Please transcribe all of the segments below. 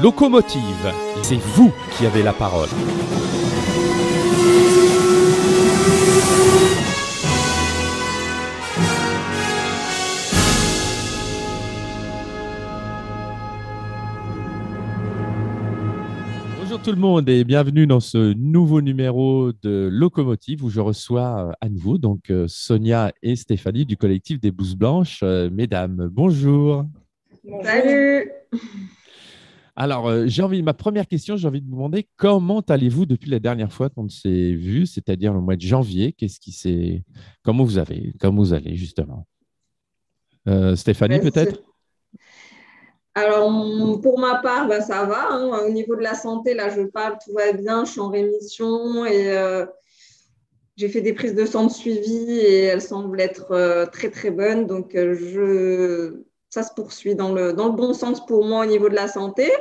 Locomotive, c'est vous qui avez la parole. Bonjour tout le monde et bienvenue dans ce nouveau numéro de Locomotive où je reçois à nouveau Sonia et Stéphanie du collectif des Blouses Blanches. Mesdames, bonjour. Bonjour. Salut! Alors, ma première question, j'ai envie de vous demander comment allez-vous depuis la dernière fois qu'on s'est vu, c'est-à-dire le mois de janvier. Comment vous allez justement? Stéphanie, peut-être? Alors, pour ma part, ça va, hein. Au niveau de la santé, là, je parle, tout va bien. Je suis en rémission et j'ai fait des prises de sang de suivi et elles semblent être très, très bonnes. Donc, ça se poursuit dans le bon sens pour moi au niveau de la santé.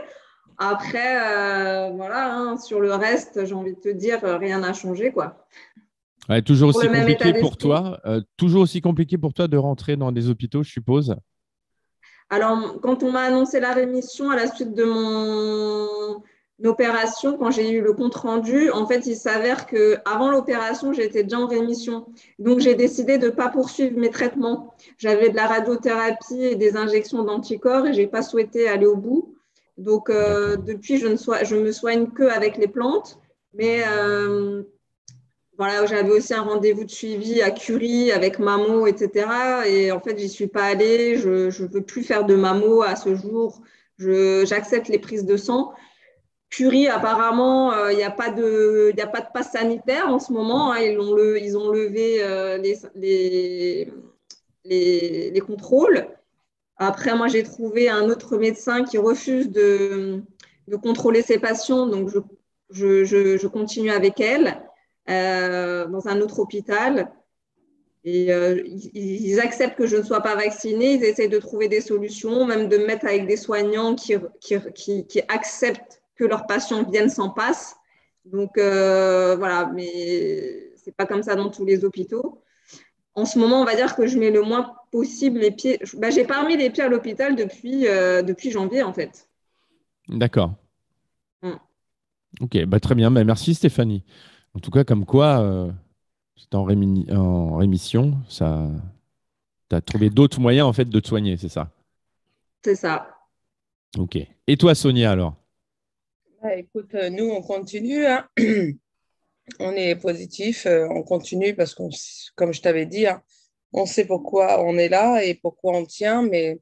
Après, voilà, hein, sur le reste, j'ai envie de te dire, rien n'a changé, quoi. Ouais, toujours Pour aussi le même état compliqué pour d'esprit. toi, toujours aussi compliqué pour toi de rentrer dans des hôpitaux, je suppose. Alors, quand on m'a annoncé la rémission à la suite de mon opération, quand j'ai eu le compte rendu, en fait, il s'avère que avant l'opération, j'étais déjà en rémission. Donc, j'ai décidé de ne pas poursuivre mes traitements. J'avais de la radiothérapie et des injections d'anticorps et je n'ai pas souhaité aller au bout. Donc, D'accord. depuis, je me soigne que avec les plantes. Mais voilà, j'avais aussi un rendez-vous de suivi à Curie avec mammo, etc. Et en fait, j'y suis pas allée. Je ne veux plus faire de mammo à ce jour. J'accepte les prises de sang. Curie, apparemment, il y a pas de passe sanitaire en ce moment, hein. Ils ont levé les contrôles. Après, moi, j'ai trouvé un autre médecin qui refuse de contrôler ses patients. Donc, je continue avec elle dans un autre hôpital. Et ils acceptent que je ne sois pas vaccinée. Ils essayent de trouver des solutions, même de me mettre avec des soignants qui acceptent que leurs patients viennent sans passe. Donc, voilà, mais ce n'est pas comme ça dans tous les hôpitaux. En ce moment, on va dire que je mets le moins possible les pieds. J'ai pas remis les pieds à l'hôpital depuis janvier, en fait. D'accord. Mm. Ok, très bien. Merci Stéphanie. En tout cas, comme quoi, c'est en rémission, ça, tu as trouvé d'autres moyens en fait de te soigner, c'est ça? C'est ça. Ok. Et toi, Sonia, alors? Écoute, nous, on continue, hein. On est positif, on continue parce qu'on, comme je t'avais dit, hein, on sait pourquoi on est là et pourquoi on tient, mais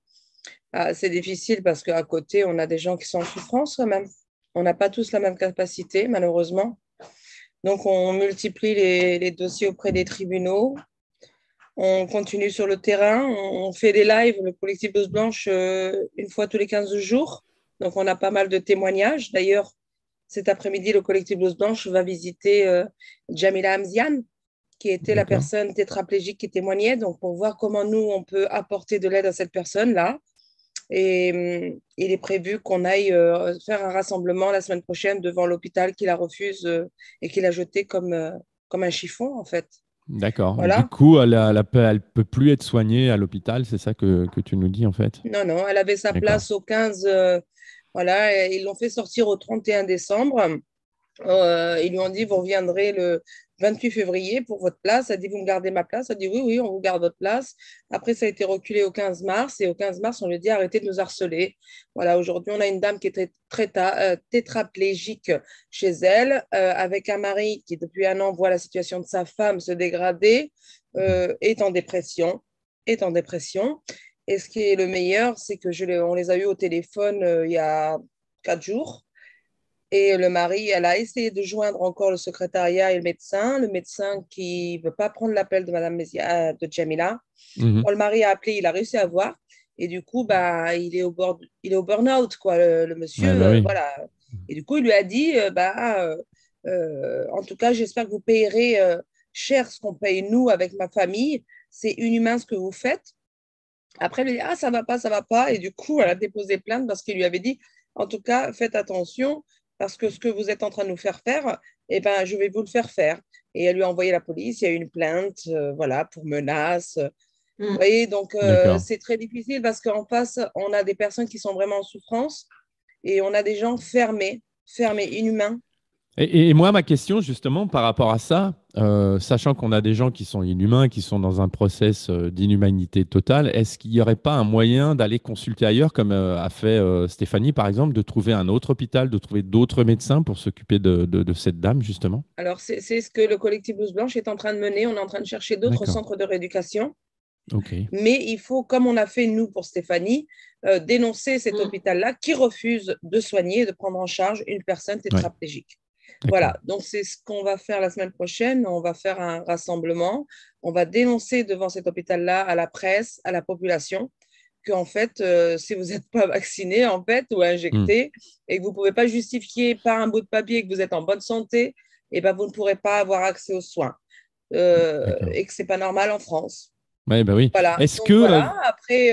c'est difficile parce qu'à côté, on a des gens qui sont en souffrance quand même. On n'a pas tous la même capacité, malheureusement. Donc, on multiplie les dossiers auprès des tribunaux. On continue sur le terrain. On fait des lives, le collectif Douce Blanche, une fois tous les 15 jours. Donc, on a pas mal de témoignages. D'ailleurs, cet après-midi, le collectif Blouse Blanche va visiter Jamila Hamzian, qui était la D'accord. personne tétraplégique qui témoignait, donc pour voir comment nous, on peut apporter de l'aide à cette personne-là. Et il est prévu qu'on aille faire un rassemblement la semaine prochaine devant l'hôpital qui la refuse et qui l'a jeté comme un chiffon, en fait. D'accord. Du Voilà. coup, elle peut plus être soignée à l'hôpital, c'est ça que tu nous dis en fait? Non, non, elle avait sa D'accord. place au 15, voilà, et ils l'ont fait sortir au 31 décembre. Ils lui ont dit, vous reviendrez le 28 février pour votre place. Elle a dit, vous me gardez ma place. Elle a dit, oui, oui, on vous garde votre place. Après, ça a été reculé au 15 mars. Et au 15 mars, on lui a dit, arrêtez de nous harceler. Voilà, aujourd'hui, on a une dame qui est tétraplégique chez elle, avec un mari qui, depuis un an, voit la situation de sa femme se dégrader, est en dépression, est en dépression. Et ce qui est le meilleur, c'est que on les a eus au téléphone il y a 4 jours. Et le mari, elle a essayé de joindre encore le secrétariat et le médecin qui ne veut pas prendre l'appel de Madame de Jamila. Mhm. Quand le mari a appelé, il a réussi à voir. Et du coup, il est au burn-out, quoi, le Ouais, monsieur. oui. Voilà. Et du coup, il lui a dit, en tout cas, j'espère que vous payerez cher ce qu'on paye nous avec ma famille. C'est inhumain ce que vous faites. Après, il lui a dit, ah, ça va pas, ça va pas. Et du coup, elle a déposé plainte parce qu'il lui avait dit, en tout cas, faites attention parce que ce que vous êtes en train de nous faire faire, eh ben, je vais vous le faire faire. Et elle lui a envoyé la police, il y a eu une plainte, voilà, pour menace. Vous Mm. voyez, donc D'accord. c'est très difficile parce qu'en face, on a des personnes qui sont vraiment en souffrance Et on a des gens fermés, inhumains. Et moi, ma question, justement, par rapport à ça, sachant qu'on a des gens qui sont inhumains, qui sont dans un process d'inhumanité totale, est-ce qu'il n'y aurait pas un moyen d'aller consulter ailleurs, comme a fait Stéphanie, par exemple, de trouver un autre hôpital, de trouver d'autres médecins pour s'occuper de cette dame, justement? Alors, c'est ce que le collectif Blouse Blanche est en train de mener. On est en train de chercher d'autres D'accord. centres de rééducation. OK. Mais il faut, comme on a fait nous pour Stéphanie, dénoncer cet hôpital-là qui refuse de soigner et de prendre en charge une personne tétraplégique. D'accord. Voilà, donc c'est ce qu'on va faire la semaine prochaine. On va faire un rassemblement. On va dénoncer devant cet hôpital-là à la presse, à la population, qu'en fait, si vous n'êtes pas vacciné en fait, ou injecté et que vous ne pouvez pas justifier par un bout de papier que vous êtes en bonne santé, eh ben, vous ne pourrez pas avoir accès aux soins D'accord. et que ce n'est pas normal en France. Ouais, bah oui. Voilà, Est-ce donc que voilà. Après,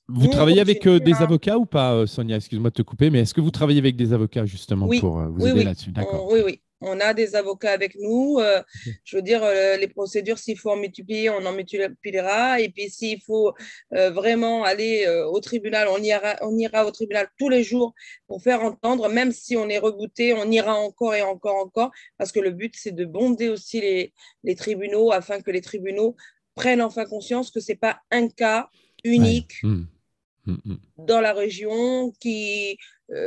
vous nous, on travaillez avec continue des à- avocats ou pas, Sonia? Excuse-moi de te couper, mais est-ce que vous travaillez avec des avocats justement Oui, pour vous oui, aider oui. là-dessus? D'accord. Oui, oui. On a des avocats avec nous. Ok. Je veux dire, les procédures, s'il faut en multiplier, on en multipliera. Et puis, s'il faut vraiment aller au tribunal, on ira au tribunal tous les jours pour faire entendre, même si on est rebooté, on ira encore et encore, encore, parce que le but, c'est de bonder aussi les tribunaux afin que les tribunaux prennent enfin conscience que ce n'est pas un cas Ouais. unique Mm. dans la région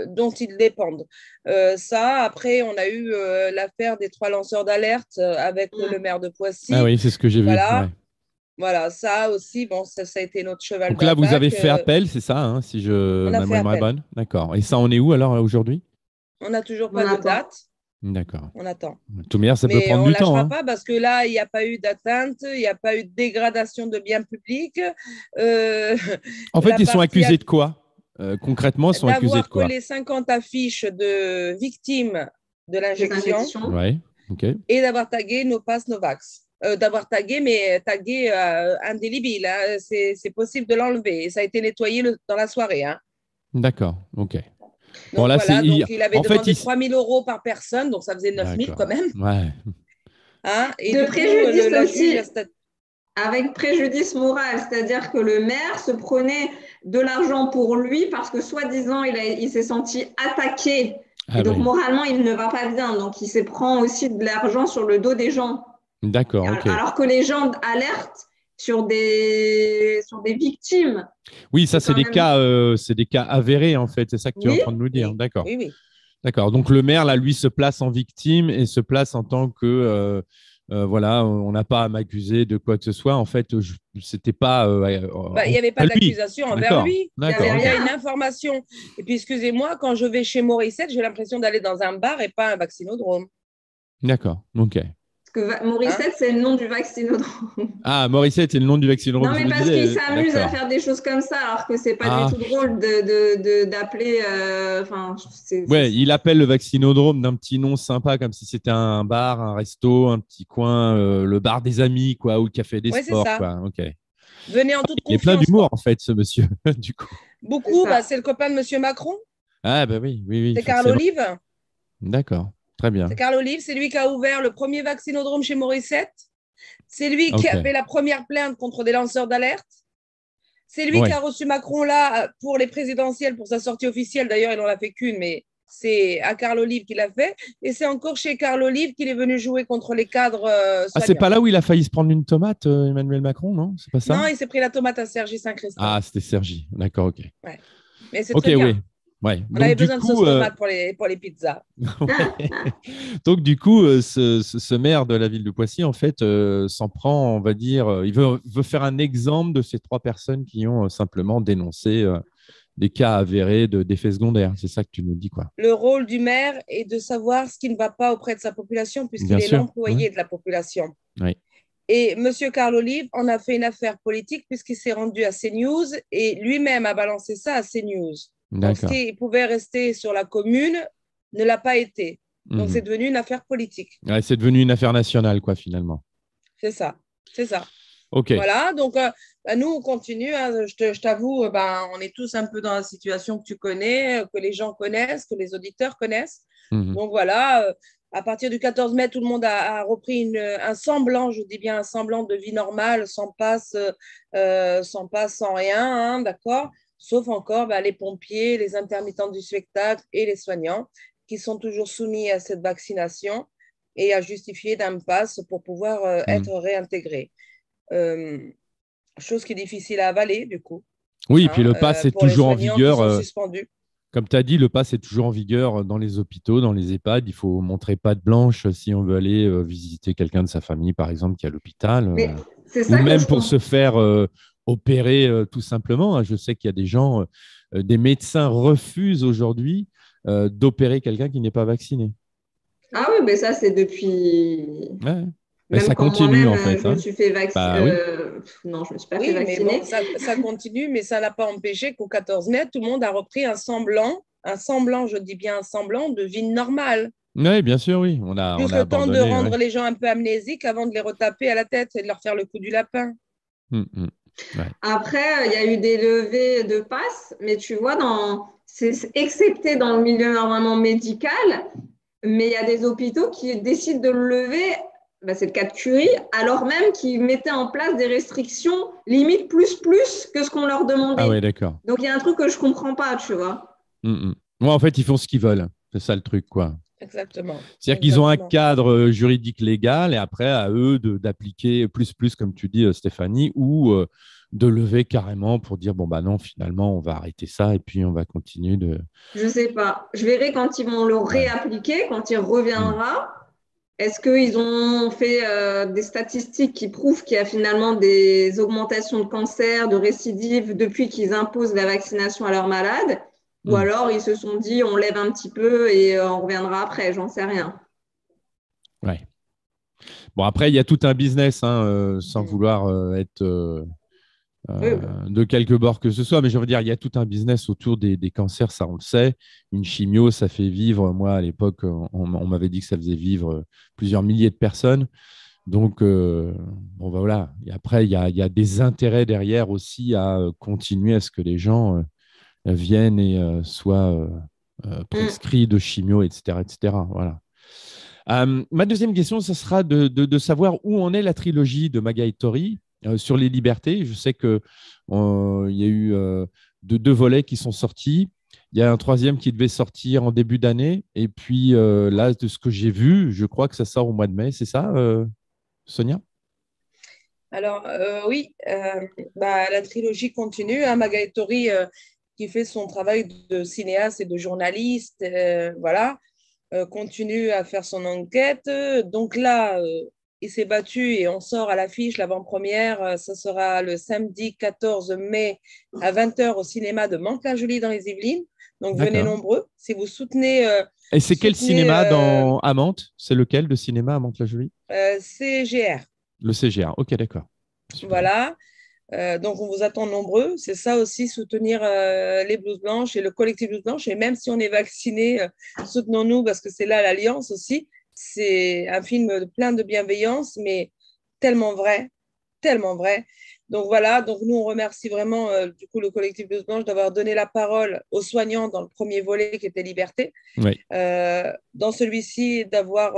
dont ils dépendent. Ça, après, on a eu l'affaire des 3 lanceurs d'alerte avec le maire de Ah Poissy. oui, c'est ce que j'ai vu. Voilà, Ouais. voilà, ça aussi, bon, ça a été notre cheval Donc là, vous avez d'attaque. fait appel, c'est ça, hein, si On a ma fait mémoire est appel. bonne? D'accord. Et ça, on est où alors aujourd'hui? On n'a toujours On pas de attend. date. D'accord. On attend. Tout meilleur, ça peut Mais prendre on ne du temps, lâchera hein. pas parce que là, il n'y a pas eu d'atteinte, il n'y a pas eu de dégradation de biens publics. Euh, En fait, la ils sont partie accusés de quoi? Concrètement, ils sont accusés de d'avoir quoi? collé 50 affiches de victimes de Des l'injection injections. Ouais. OK. et d'avoir tagué nos passes Novax. D'avoir tagué, mais tagué indélébile. Hein. C'est possible de l'enlever. Et ça a été nettoyé dans la soirée. Hein. D'accord. OK. Bon, Donc là, voilà, donc il avait en fait, demandé 3 000 euros par personne, donc ça faisait 9 000 D'accord. quand même. Ouais. Hein. Et De du coup, préjudice la juge aussi, a statué. avec préjudice moral, c'est-à-dire que le maire se prenait de l'argent pour lui parce que soi-disant il s'est senti attaqué Ah et donc oui. moralement il ne va pas bien, donc il se prend aussi de l'argent sur le dos des gens. D'accord. OK. Alors que les gens alertent sur des victimes. Oui, ça, C'est quand même. c'est des cas avérés, en fait. C'est ça que tu es en Oui, train de nous dire. Oui, D'accord. oui, oui. D'accord. Donc, le maire, là, lui, se place en victime et se place en tant que, voilà, on n'a pas à m'accuser de quoi que ce soit. En fait, c'était pas Bah, il n'y avait à pas lui. d'accusation envers D'accord. lui. il n'y avait D'accord. Il y OK. a rien. une information. Et puis, excusez-moi, quand je vais chez Morissette, j'ai l'impression d'aller dans un bar et pas un vaccinodrome. D'accord. OK. Parce que Hein. Morissette, c'est le nom du vaccinodrome. Ah, Morissette, c'est le nom du vaccinodrome, Non, je mais me parce qu'il disais. s'amuse à D'accord. faire des choses comme ça, alors que c'est pas du Ah, tout drôle d'appeler. Enfin, ouais, il appelle le vaccinodrome d'un petit nom sympa, comme si c'était un bar, un resto, un petit coin, le bar des amis, quoi, ou le café des Oui, c'est sports, ça. quoi. OK. Venez en toute Il est plein confiance, d'humour, quoi. en fait, ce monsieur, du coup. c'est Beaucoup, bah, ça. c'est le copain de Monsieur Macron. Ah, bah oui, oui, oui, C'est Carl forcément. Olive. D'accord. Très C'est bien. Carl Olive. C'est lui qui a ouvert le premier vaccinodrome chez Morissette. C'est lui qui a fait OK. la première plainte contre des lanceurs d'alerte. C'est lui qui Ouais. a reçu Macron là pour les présidentielles, pour sa sortie officielle. D'ailleurs, il n'en a fait qu'une, mais c'est à Carl Olive qu'il l'a fait. Et c'est encore chez Carl Olive qu'il est venu jouer contre les cadres Ah, c'est soignants. pas là où il a failli se prendre une tomate, Emmanuel Macron, non? C'est pas ça? Non, il s'est pris la tomate à Sergi Ah, Saint-Christophe. c'était Sergi. D'accord, OK. Ouais. Mais c'est OK, très oui. bien. Ouais. On avait Donc, du besoin de coup, sauce tomate pour les pizzas. ouais. Donc, du coup, ce maire de la ville de Poissy, en fait, s'en prend, on va dire, il veut faire un exemple de ces 3 personnes qui ont simplement dénoncé des cas avérés d'effets secondaires. C'est ça que tu nous dis, quoi. Le rôle du maire est de savoir ce qui ne va pas auprès de sa population, Bien puisqu'il est sûr. Ouais. l'employé de la population. Ouais. Et M. Carl Olive en a fait une affaire politique puisqu'il s'est rendu à CNews et lui-même a balancé ça à CNews. Donc, ce D'accord. qui pouvait rester sur la commune ne l'a pas été. Donc, c'est Mhm. devenu une affaire politique. Ouais, c'est devenu une affaire nationale, quoi, finalement. C'est ça. C'est ça. OK. Voilà. Donc, bah, nous, on continue. Hein. Je t'avoue, on est tous un peu dans la situation que tu connais, que les gens connaissent, que les auditeurs connaissent. Mhm. Donc, voilà. À partir du 14 mai, tout le monde a repris un semblant, je dis bien un semblant de vie normale, sans passe, sans rien, hein, d'accord? sauf encore les pompiers, les intermittents du spectacle et les soignants qui sont toujours soumis à cette vaccination et à justifier d'un pass pour pouvoir être réintégrés. Chose qui est difficile à avaler, du coup. Oui, et puis le pass est pour les toujours en soignants qui vigueur. sont suspendus. Comme tu as dit, le pass est toujours en vigueur dans les hôpitaux, dans les EHPAD. Il faut montrer patte blanche si on veut aller visiter quelqu'un de sa famille, par exemple, qui est à l'hôpital. Mais c'est Ou ça que même je pour comprends. se faire opérer tout simplement. Je sais qu'il y a des gens, des médecins refusent aujourd'hui d'opérer quelqu'un qui n'est pas vacciné. Ah oui, mais ça, c'est depuis. Ouais. Et Même ça quand continue, moi-même, en fait. je me suis fait vacciner. Bah oui. Non, je ne me suis pas fait Oui, mais bon, vacciner. ça continue, mais ça n'a pas empêché qu'au 14 mai, tout le monde a repris un semblant, je dis bien un semblant de vie normale. Oui, bien sûr, oui. On Juste a le temps de abandonné. rendre Ouais. les gens un peu amnésiques avant de les retaper à la tête et de leur faire le coup du lapin. Ouais. Après, il y a eu des levées de passe, mais tu vois, c'est excepté dans le milieu normalement médical, mais il y a des hôpitaux qui décident de le lever, c'est le cas de Curie, alors même qu'ils mettaient en place des restrictions limite plus que ce qu'on leur Ah demandait. ouais, d'accord. Donc il y a un truc que je comprends pas, tu vois. Ouais, en fait, ils font ce qu'ils veulent. C'est ça le truc, quoi. Exactement. C'est-à-dire qu'ils ont un cadre juridique légal et après, à eux d'appliquer plus, comme tu dis, Stéphanie, ou de lever carrément pour dire, bon, bah non, finalement, on va arrêter ça et puis on va continuer de… Je sais pas. Je verrai quand ils vont le Ouais. réappliquer, quand il reviendra. Est-ce qu'ils ont fait des statistiques qui prouvent qu'il y a finalement des augmentations de cancer, de récidives depuis qu'ils imposent la vaccination à leurs malades? Ou alors ils se sont dit on lève un petit peu et on reviendra après, j'en sais rien. Ouais. Bon, après, il y a tout un business, sans vouloir être Oui. de quelque bord que ce soit, mais je veux dire, il y a tout un business autour des cancers, ça on le sait. Une chimio, ça fait vivre, moi à l'époque, on m'avait dit que ça faisait vivre plusieurs milliers de personnes. Donc, bon, bah, voilà. Et après, il y a des intérêts derrière aussi à continuer à ce que les gens viennent et soient prescrits de chimio, etc., etc. Voilà. Ma deuxième question, ce sera de savoir où en est la trilogie de Maga et Tori sur les libertés. Je sais qu'il y a eu deux volets qui sont sortis. Il y a un troisième qui devait sortir en début d'année. Et puis là, de ce que j'ai vu, je crois que ça sort au mois de mai. C'est ça, Sonia? Alors, oui, la trilogie continue. Maga et Tori, qui fait son travail de cinéaste et de journaliste, voilà, continue à faire son enquête. Donc là, il s'est battu et on sort à l'affiche, l'avant-première. Ça sera le samedi 14 mai à 20h au cinéma de Mantes-la-Jolie dans les Yvelines. Donc venez D'accord. nombreux. Si vous soutenez. Et c'est quel cinéma à Mantes? C'est lequel de cinéma à Mantes-la-Jolie? CGR. Le CGR. Ok, d'accord. Super. Voilà. Donc, on vous attend nombreux. C'est ça aussi, soutenir les blouses blanches et le collectif blouses blanches. Et même si on est vacciné, soutenons-nous parce que c'est là l'alliance aussi. C'est un film plein de bienveillance, mais tellement vrai, tellement vrai. Donc voilà, donc nous on remercie vraiment du coup le collectif blouses blanches d'avoir donné la parole aux soignants dans le premier volet qui était Liberté. Oui. Dans celui-ci, d'avoir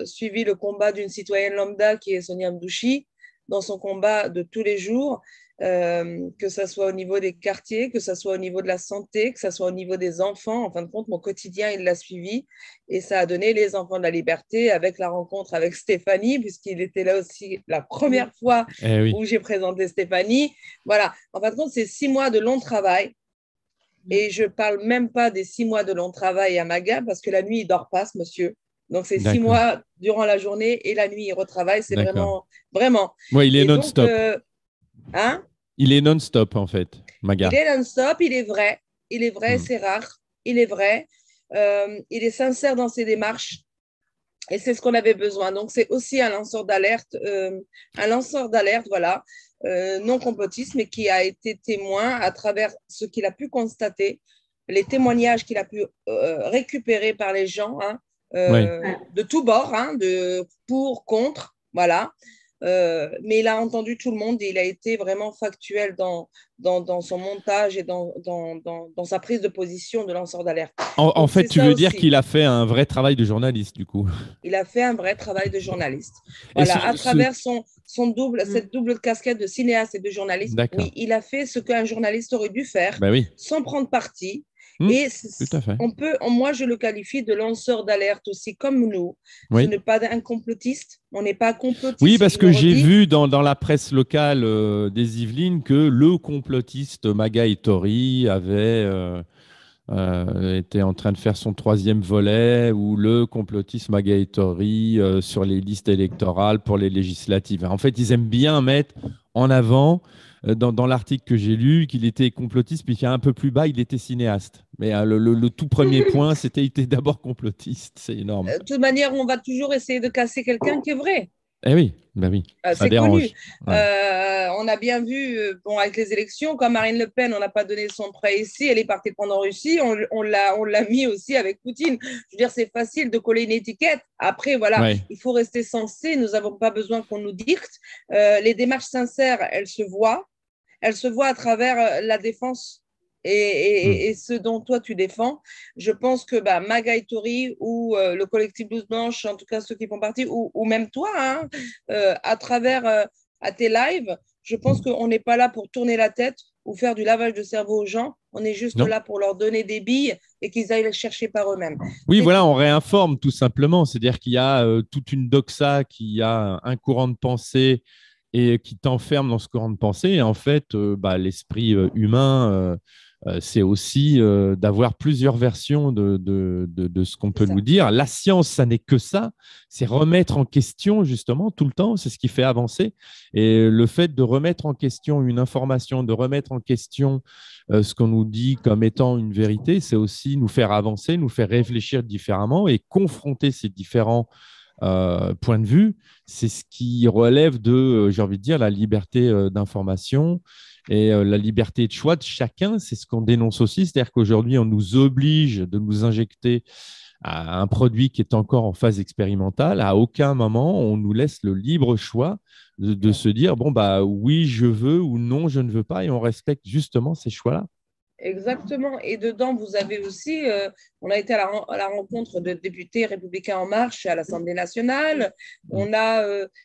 suivi le combat d'une citoyenne lambda qui est Sonia Mdouchi, dans son combat de tous les jours, que ce soit au niveau des quartiers, que ce soit au niveau de la santé, que ce soit au niveau des enfants. En fin de compte, mon quotidien, il l'a suivi et ça a donné les enfants de la liberté avec la rencontre avec Stéphanie, puisqu'il était là aussi la première fois où j'ai présenté Stéphanie. Voilà, en fin de compte, c'est 6 mois de long travail. Et je ne parle même pas des 6 mois de long travail à Maga parce que la nuit, il ne dort pas, ce monsieur. Donc, c'est 6 mois durant la journée et la nuit, il retravaille. C'est vraiment, vraiment. Oui, il est non-stop. Il est non-stop, en fait, Maga. Il est non-stop, il est vrai. Il est vrai, c'est rare. Il est vrai. Il est sincère dans ses démarches. Et c'est ce qu'on avait besoin. Donc, c'est aussi un lanceur d'alerte, voilà, non complotiste, mais qui a été témoin à travers ce qu'il a pu constater, les témoignages qu'il a pu récupérer par les gens, de tous bords, de pour, contre, voilà. Mais il a entendu tout le monde et il a été vraiment factuel dans son montage et dans sa prise de position de lanceur d'alerte. En Donc, fait, c'est tu ça veux dire aussi. qu'il a fait un vrai travail de journaliste, du coup. Il a fait un vrai travail de journaliste. Et Voilà, à travers cette Mm. double casquette de cinéaste et de journaliste, D'accord. oui, il a fait ce qu'un journaliste aurait dû faire Ben oui. sans prendre parti. Hmm, Et tout à fait. moi, je le qualifie de lanceur d'alerte aussi, comme nous. Ce Oui. n'est pas un complotiste. On n'est pas Oui, complotiste, parce je le que j'ai redis. vu dans la presse locale des Yvelines que le complotiste Maga Tori avait était en train de faire son troisième volet, ou le complotiste Maga Tori sur les listes électorales pour les législatives. En fait, ils aiment bien mettre en avant, dans l'article que j'ai lu, qu'il était complotiste, puis un peu plus bas, il était cinéaste. Mais le tout premier point, c'était qu'il était d'abord complotiste. C'est énorme. De toute manière, on va toujours essayer de casser quelqu'un qui est vrai. Eh oui, ben oui, ça C'est connu. dérange. Ouais. On a bien vu, bon, avec les élections, quand Marine Le Pen, on n'a pas donné son prêt ici, elle est partie pendant Russie, on l'a mis aussi avec Poutine. Je veux dire, c'est facile de coller une étiquette. Après, voilà, Ouais. il faut rester sensé, nous n'avons pas besoin qu'on nous dicte. Les démarches sincères, elles se voient. Elles se voient à travers la défense Hmm. et ce dont toi tu défends. Je pense que Maga et Tori ou le collectif Blouse Blanche, en tout cas ceux qui font partie, ou même toi, hein, à travers à tes lives, je pense qu'on n'est pas là pour tourner la tête ou faire du lavage de cerveau aux gens. On est juste Non. là pour leur donner des billes et qu'ils aillent les chercher par eux-mêmes. Oui, C'est voilà, tout. on réinforme tout simplement. C'est-à-dire qu'il y a toute une doxa, qui a un courant de pensée et qui t'enferme dans ce courant de pensée. Et en fait, l'esprit humain, c'est aussi d'avoir plusieurs versions de ce qu'on C'est peut nous ça. dire. La science, ça n'est que ça. C'est remettre en question, justement, tout le temps. C'est ce qui fait avancer. Et le fait de remettre en question une information, de remettre en question ce qu'on nous dit comme étant une vérité, c'est aussi nous faire avancer, nous faire réfléchir différemment et confronter ces différents points de vue. C'est ce qui relève de, j'ai envie de dire, la liberté d'information et la liberté de choix de chacun. C'est ce qu'on dénonce aussi. C'est-à-dire qu'aujourd'hui, on nous oblige de nous injecter à un produit qui est encore en phase expérimentale. À aucun moment, on nous laisse le libre choix de Non. se dire, bon, bah oui, je veux, ou non, je ne veux pas, et on respecte justement ces choix-là. Exactement. Et dedans, vous avez aussi, on a été à la rencontre de députés républicains en marche à l'Assemblée nationale. Mm. On a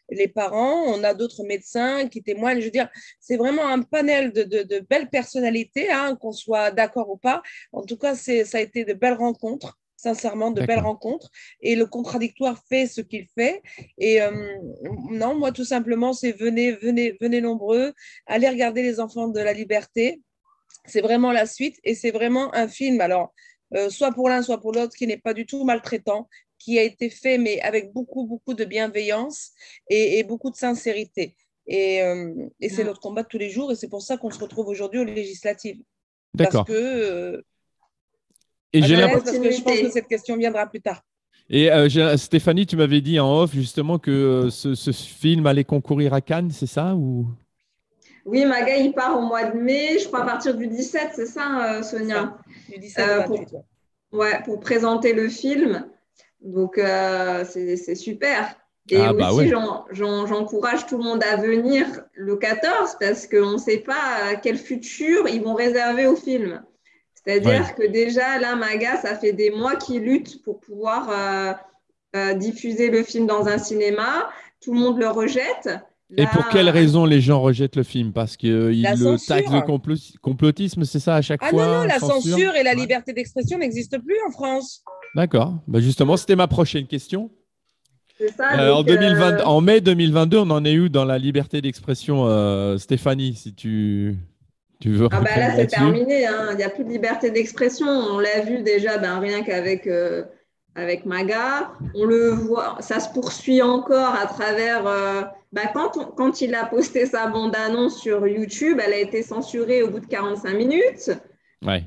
les parents, on a d'autres médecins qui témoignent. Je veux dire, c'est vraiment un panel de belles personnalités, hein, qu'on soit d'accord ou pas. En tout cas, ça a été de belles rencontres. Sincèrement, de belles D'accord. rencontres. Et le contradictoire fait ce qu'il fait. Et non, moi, tout simplement, c'est venez nombreux, allez regarder Les Enfants de la Liberté. C'est vraiment la suite et c'est vraiment un film, alors, soit pour l'un, soit pour l'autre, qui n'est pas du tout maltraitant, qui a été fait, mais avec beaucoup, beaucoup de bienveillance et beaucoup de sincérité. Et c'est Mm. notre combat de tous les jours et c'est pour ça qu'on se retrouve aujourd'hui aux législatives. Parce D'accord. que, Et Dans j'ai la Annalise, l'impression. parce que je pense que continuité. cette question viendra plus tard. Stéphanie, tu m'avais dit en off justement que ce film allait concourir à Cannes, c'est ça ou... Oui, Maga, il part au mois de mai, je crois à partir du 17, c'est ça, C'est ça, Sonia? du 17 au 28. Pour, Ouais. ouais, pour présenter le film. Donc, c'est super. Et Ah bah aussi, ouais. j'encourage tout le monde à venir le 14 parce qu'on ne sait pas quel futur ils vont réserver au film. Ouais. C'est-à-dire que déjà, là, Maga, ça fait des mois qu'il lutte pour pouvoir diffuser le film dans un cinéma. Tout le monde le rejette. Et pour quelle Là, raison les gens rejettent le film? Parce La qu'ils le taxent de censure. complotisme, c'est ça à chaque Ah non, non, fois? la Censure? censure et la Ouais. liberté d'expression n'existent plus en France. D'accord. Bah justement, c'était ma prochaine question. c'est ça. En 2020, en mai 2022, on en est où dans la liberté d'expression, Stéphanie, si tu veux Ah bah répondre là, c'est là-dessus? terminé, hein. Il n'y a plus de liberté d'expression. On l'a vu déjà, ben, rien qu'avec avec Maga. On le voit, ça se poursuit encore à travers. Quand il a posté sa bande-annonce sur YouTube, elle a été censurée au bout de 45 minutes. Ouais.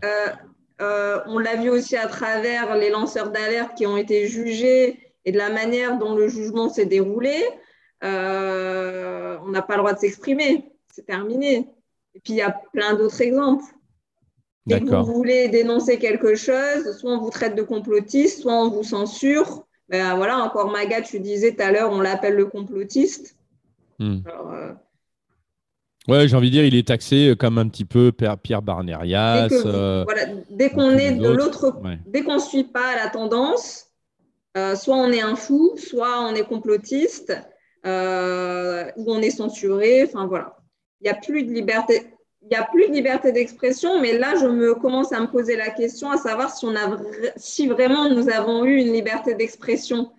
Euh, on l'a vu aussi à travers les lanceurs d'alerte qui ont été jugés et de la manière dont le jugement s'est déroulé. On n'a pas le droit de s'exprimer. C'est terminé. Et puis, il y a plein d'autres exemples. Dès que vous D'accord. voulez dénoncer quelque chose, soit on vous traite de complotiste, soit on vous censure. Ben voilà, encore Maga, tu disais tout à l'heure, on l'appelle le complotiste. Hmm. Alors, Ouais, j'ai envie de dire, il est taxé comme un petit peu Pierre Barnerias, voilà, dès et qu'on tous est les de autres. l'autre, Ouais. dès qu'on ne suit pas la tendance, soit on est un fou, soit on est complotiste, ou on est censuré. Enfin voilà, il n'y a plus de liberté. Il n'y a plus de liberté d'expression, mais là, commence à me poser la question à savoir si vraiment nous avons eu une liberté d'expression.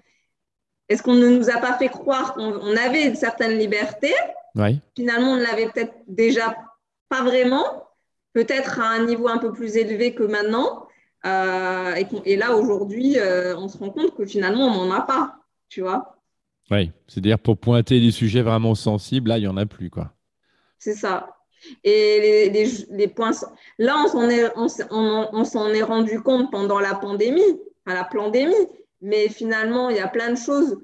Est-ce qu'on ne nous a pas fait croire qu'on avait une certaine liberté? Ouais. Finalement, on ne l'avait peut-être déjà pas vraiment, peut-être à un niveau un peu plus élevé que maintenant. Et là, aujourd'hui, on se rend compte que finalement, on n'en a pas, tu vois. Ouais. C'est-à-dire pour pointer des sujets vraiment sensibles, là, il n'y en a plus, quoi. C'est ça. Et les points, là, on s'en est rendu compte pendant la pandémie, enfin, la pandémie, mais finalement, il y a plein de choses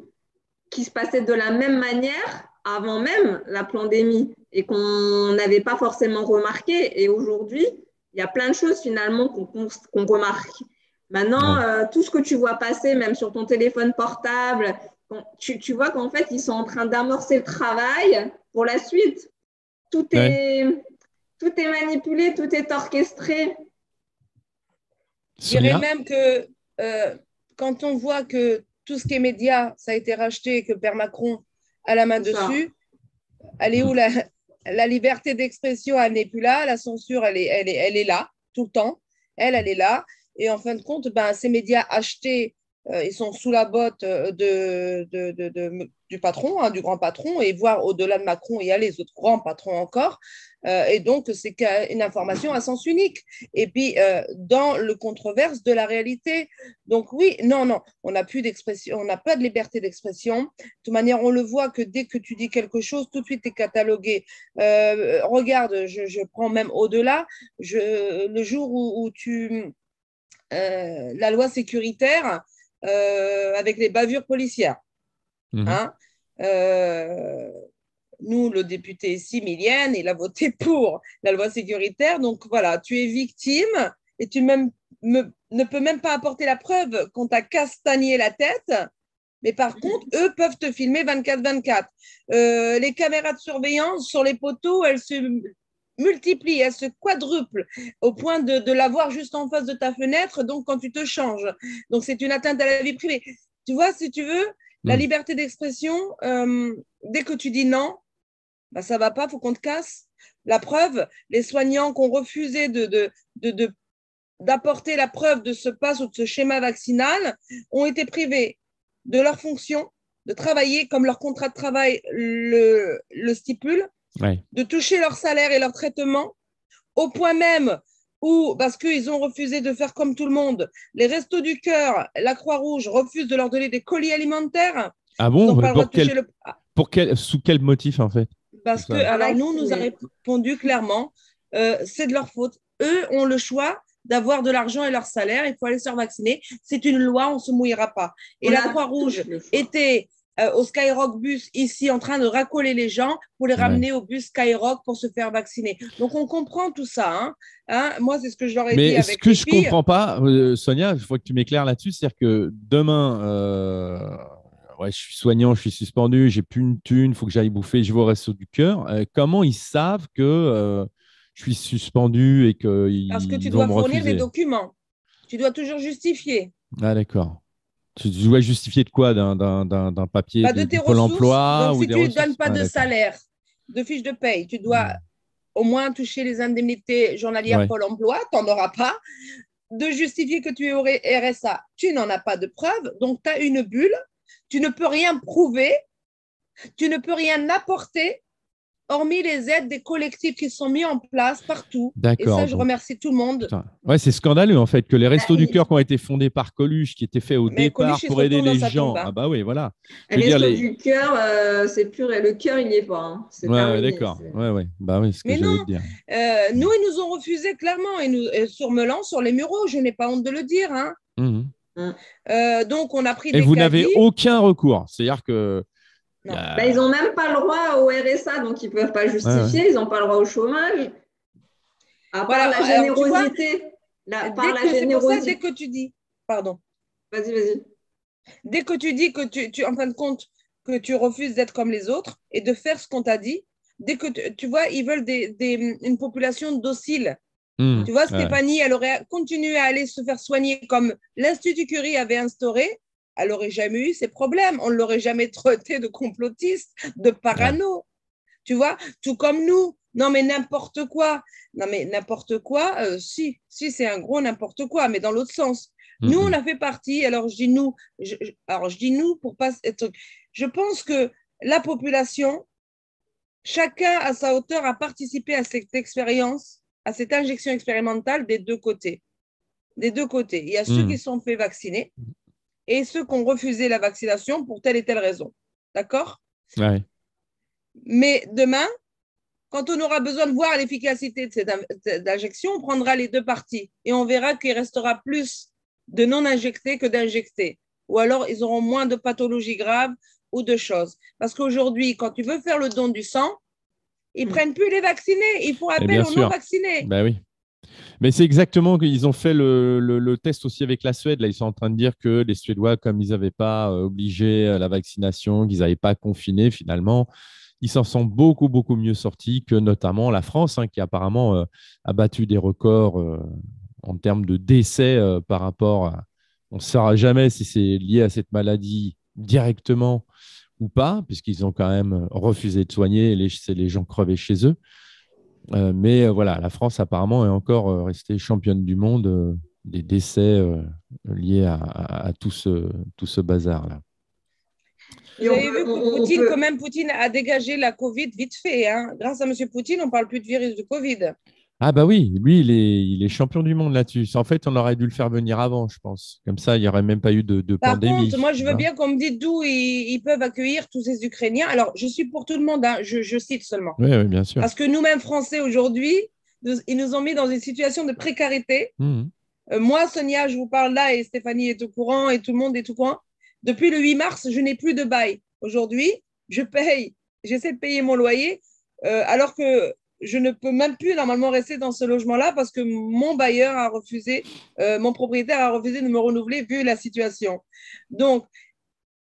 qui se passaient de la même manière avant même la pandémie et qu'on n'avait pas forcément remarqué. Et aujourd'hui, il y a plein de choses finalement qu'on remarque. Maintenant, Ouais. tout ce que tu vois passer, même sur ton téléphone portable, tu vois qu'en fait, ils sont en train d'amorcer le travail pour la suite. Tout Ouais. est, tout est manipulé, tout est orchestré. Je dirais Sonia? même que quand on voit que tout ce qui est média, ça a été racheté et que Père Macron a la main C'est ça. dessus, elle est où la liberté d'expression, elle n'est plus là, la censure, elle est là, tout le temps, elle est là. Et en fin de compte, ben, ces médias achetés, ils sont sous la botte du patron, hein, du grand patron, et voire au-delà de Macron, il y a les autres grands patrons encore. Et donc, c'est une information à sens unique. Et puis, dans le controverse de la réalité. Donc, oui, non, on n'a plus d'expression, on n'a pas de liberté d'expression. De toute manière, on le voit que dès que tu dis quelque chose, tout de suite, tu es catalogué. Regarde, je prends même au-delà, le jour où la loi sécuritaire avec les bavures policières. Mhm. Hein. Euh, Nous, le député ici, Milienne, il a voté pour la loi sécuritaire. Donc voilà, tu es victime et ne peux même pas apporter la preuve qu'on t'a castagné la tête. Mais par contre, eux peuvent te filmer 24/24. Les caméras de surveillance sur les poteaux, elles se multiplient, elles se quadruplent au point de l'avoir juste en face de ta fenêtre, donc quand tu te changes. Donc c'est une atteinte à la vie privée. Tu vois, si tu veux, la Mhm. liberté d'expression, dès que tu dis non, bah, ça ne va pas, il faut qu'on te casse. La preuve, les soignants qui ont refusé d'apporter la preuve de ce pass ou de ce schéma vaccinal ont été privés de leur fonction, de travailler comme leur contrat de travail le stipule, Ouais. de toucher leur salaire et leur traitement, au point même où, parce qu'ils ont refusé de faire comme tout le monde, les Restos du Cœur, la Croix-Rouge refusent de leur donner des colis alimentaires. Ah Ils n'ont bon? pas le droit de toucher le. Sous quel motif, en fait? Parce que, Ça. alors nous a Vacciné. répondu clairement, c'est de leur faute. Eux ont le choix d'avoir de l'argent et leur salaire, il faut aller se faire vacciner. C'est une loi, on ne se mouillera pas. Et On la a Croix-Rouge tous le choix. était au Skyrock bus ici en train de racoler les gens pour les Ouais. ramener au bus Skyrock pour se faire vacciner. Donc on comprend tout ça. Moi, c'est ce que je leur ai dit Mais ce avec que les je filles. comprends pas, Sonia, il faut que tu m'éclaires là-dessus, c'est-à-dire que demain, ouais, je suis soignant, je suis suspendu, j'ai plus une thune, il faut que j'aille bouffer, je vais au Resto du Cœur. Comment ils savent que je suis suspendu et Parce que tu qu'ils vont dois me fournir des refuser? documents. Tu dois toujours justifier. Ah, d'accord. Tu dois justifier de quoi? D'un papier Bah, de du tes Pôle emploi. emploi Donc, ou si des tu ne donnes ressources? pas Ah, de d'accord. salaire, de fiche de paye, tu dois Hmm. au moins toucher les indemnités journalières Ouais, Pôle emploi, tu n'en auras pas. De justifier que tu es au RSA, tu n'en as pas de preuve. Donc, tu as une bulle. Tu ne peux rien prouver. Tu ne peux rien apporter, hormis les aides des collectifs qui sont mis en place partout. Et ça, d'accord. je Donc, remercie tout le monde. putain. Ouais, c'est scandaleux en fait que les Bah, Restos du Cœur qui ont été fondés par Coluche, qui étaient faits au Mais départ Coluche, il se pour aider retourne dans les sa tombe. gens. Ah bah oui, voilà. Je veux dire Resto les. du cœur, c'est pur. Le cœur, il n'y est pas. Hein. C'est Ouais, ouais, terminé. d'accord. Ouais, ouais. Bah oui, c'est ce que Mais j'allais non, te dire. nous, ils nous ont refusé clairement. Et sur Melan, sur les Mureaux, je n'ai pas honte de le dire. Mhm. Hein. Donc, on a pris Et des vous n'avez caddies. aucun recours. C'est-à-dire que il y Non. Bah, ils a. n'ont même pas le droit au RSA, donc ils ne peuvent pas Ouais, ouais. justifier. Ils n'ont pas le droit au chômage. À part Voilà. la Alors, tu vois, générosité. Par la c'est pour ça, dès générosité. que tu dis, pardon, Vas-y, vas-y. dès que tu dis que en fin de compte, que tu refuses d'être comme les autres et de faire ce qu'on t'a dit. Dès que tu vois, ils veulent une population docile. Tu vois, Stéphanie, elle aurait continué à aller se faire soigner comme l'Institut Curie avait instauré, elle n'aurait jamais eu ces problèmes. On ne l'aurait jamais traité de complotiste, de parano. Tu vois, tout comme nous. Non, mais n'importe quoi. Non, mais n'importe quoi, si, c'est un gros n'importe quoi, mais dans l'autre sens. Nous, on a fait partie, alors je dis nous, je dis nous pour pas être. Je pense que la population, chacun à sa hauteur a participé à cette expérience, à cette injection expérimentale des deux côtés. Des deux côtés. Il y a ceux qui se sont fait vacciner et ceux qui ont refusé la vaccination pour telle et telle raison. D'accord ? Ouais. Mais demain, quand on aura besoin de voir l'efficacité de cette injection, on prendra les deux parties et on verra qu'il restera plus de non injectés que d'injectés. Ou alors, ils auront moins de pathologies graves ou de choses. Parce qu'aujourd'hui, quand tu veux faire le don du sang, ils ne prennent plus les vaccinés. Ils font appel aux non-vaccinés. Ben oui. Mais c'est exactement qu'ils ont fait le test aussi avec la Suède. Là, ils sont en train de dire que les Suédois, comme ils n'avaient pas obligé la vaccination, qu'ils n'avaient pas confiné finalement, ils s'en sont beaucoup, beaucoup mieux sortis que notamment la France, qui apparemment a battu des records en termes de décès par rapport à… On ne saura jamais si c'est lié à cette maladie directement ou pas, puisqu'ils ont quand même refusé de soigner et les gens crevaient chez eux. Mais voilà, la France apparemment est encore restée championne du monde des décès liés à tout ce bazar-là. Vous avez vu que Poutine a dégagé la Covid vite fait. Grâce à M. Poutine, on ne parle plus de virus de Covid. Ah bah oui, lui, il est champion du monde là-dessus. En fait, on aurait dû le faire venir avant, je pense. Comme ça, il n'y aurait même pas eu de pandémie. Par contre, moi, je veux bien qu'on me dise d'où ils peuvent accueillir tous ces Ukrainiens. Alors, je suis pour tout le monde, je cite seulement. Oui, bien sûr. Parce que nous-mêmes, Français, aujourd'hui, ils nous ont mis dans une situation de précarité. Moi, Sonia, je vous parle là et Stéphanie est au courant et tout le monde est au courant. Depuis le 8 mars, je n'ai plus de bail. Aujourd'hui, j'essaie de payer mon loyer alors que je ne peux même plus normalement rester dans ce logement-là parce que mon bailleur a refusé, mon propriétaire a refusé de me renouveler vu la situation. Donc,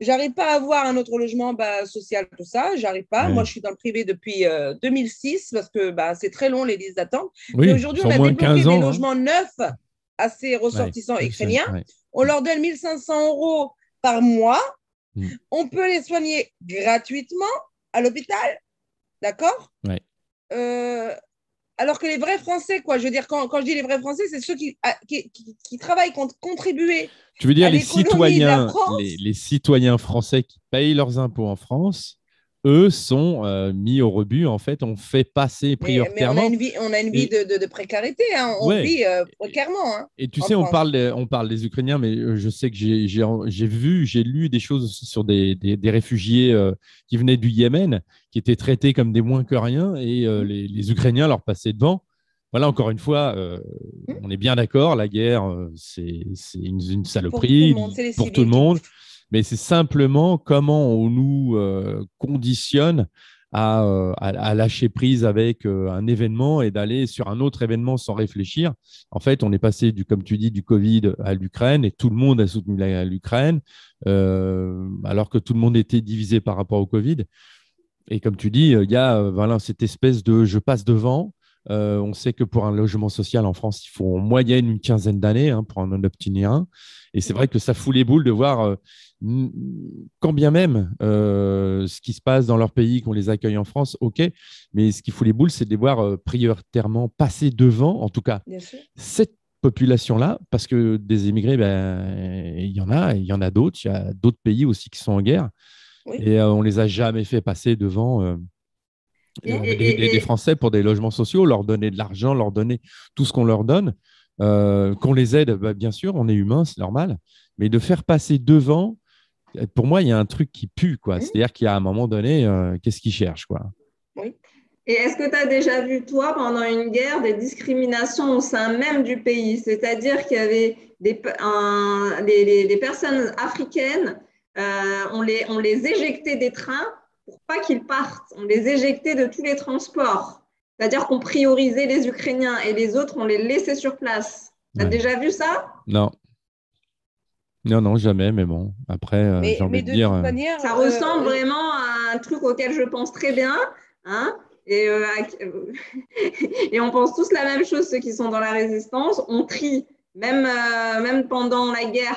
j'arrive pas à avoir un autre logement social, tout ça. J'arrive pas. Ouais. Moi, je suis dans le privé depuis 2006 parce que c'est très long les listes d'attente. Oui, mais aujourd'hui, on a débloqué des logements neufs à ces ressortissants ukrainiens. Ouais. On leur donne 1 500 € par mois. On peut les soigner gratuitement à l'hôpital. D'accord ? Ouais. Alors que les vrais Français, quoi, je veux dire, quand je dis les vrais Français, c'est ceux qui travaillent, qui ont contribué. Tu veux dire les citoyens français qui payent leurs impôts en France, eux sont mis au rebut. En fait, on fait passer prioritairement. Mais on a une vie de précarité. On vit précairement. Et tu sais, on parle des Ukrainiens, mais je sais que j'ai lu des choses aussi sur des réfugiés qui venaient du Yémen, qui étaient traités comme des moins que rien, et les Ukrainiens leur passaient devant. Voilà, encore une fois, on est bien d'accord, la guerre, c'est une saloperie pour tout le monde, mais c'est simplement comment on nous conditionne à lâcher prise avec un événement et d'aller sur un autre événement sans réfléchir. En fait, on est passé, comme tu dis, du Covid à l'Ukraine et tout le monde a soutenu l'Ukraine, alors que tout le monde était divisé par rapport au Covid. Et comme tu dis, il y a cette espèce de « je passe devant ». On sait que pour un logement social en France, il faut en moyenne une quinzaine d'années pour en obtenir un. Et c'est vrai que ça fout les boules de voir, quand bien même ce qui se passe dans leur pays, qu'on les accueille en France, ok. Mais ce qui fout les boules, c'est de les voir prioritairement passer devant, en tout cas, cette population-là, parce que des immigrés, il y en a d'autres. Il y a d'autres pays aussi qui sont en guerre. Oui. Et on ne les a jamais fait passer devant des Français pour des logements sociaux, leur donner de l'argent, leur donner tout ce qu'on leur donne, qu'on les aide, bien sûr, on est humain, c'est normal, mais de faire passer devant, pour moi, il y a un truc qui pue, quoi. Oui. C'est-à-dire qu'à un moment donné, qu'est-ce qu'ils cherchent, quoi. Oui. Et est-ce que tu as déjà vu, toi, pendant une guerre, des discriminations au sein même du pays? C'est-à-dire qu'il y avait des personnes africaines, on les éjectait des trains pour pas qu'ils partent. On les éjectait de tous les transports. C'est-à-dire qu'on priorisait les Ukrainiens et les autres, on les laissait sur place. Tu as déjà vu ça? Non. Non, non, jamais, mais bon. Après, j'ai envie Mais de de dire, toute manière, Ça ressemble vraiment à un truc auquel je pense très bien, hein, et, et on pense tous la même chose, ceux qui sont dans la résistance. On trie, même pendant la guerre.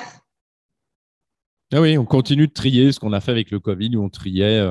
ah oui, on continue de trier ce qu'on a fait avec le Covid, où on triait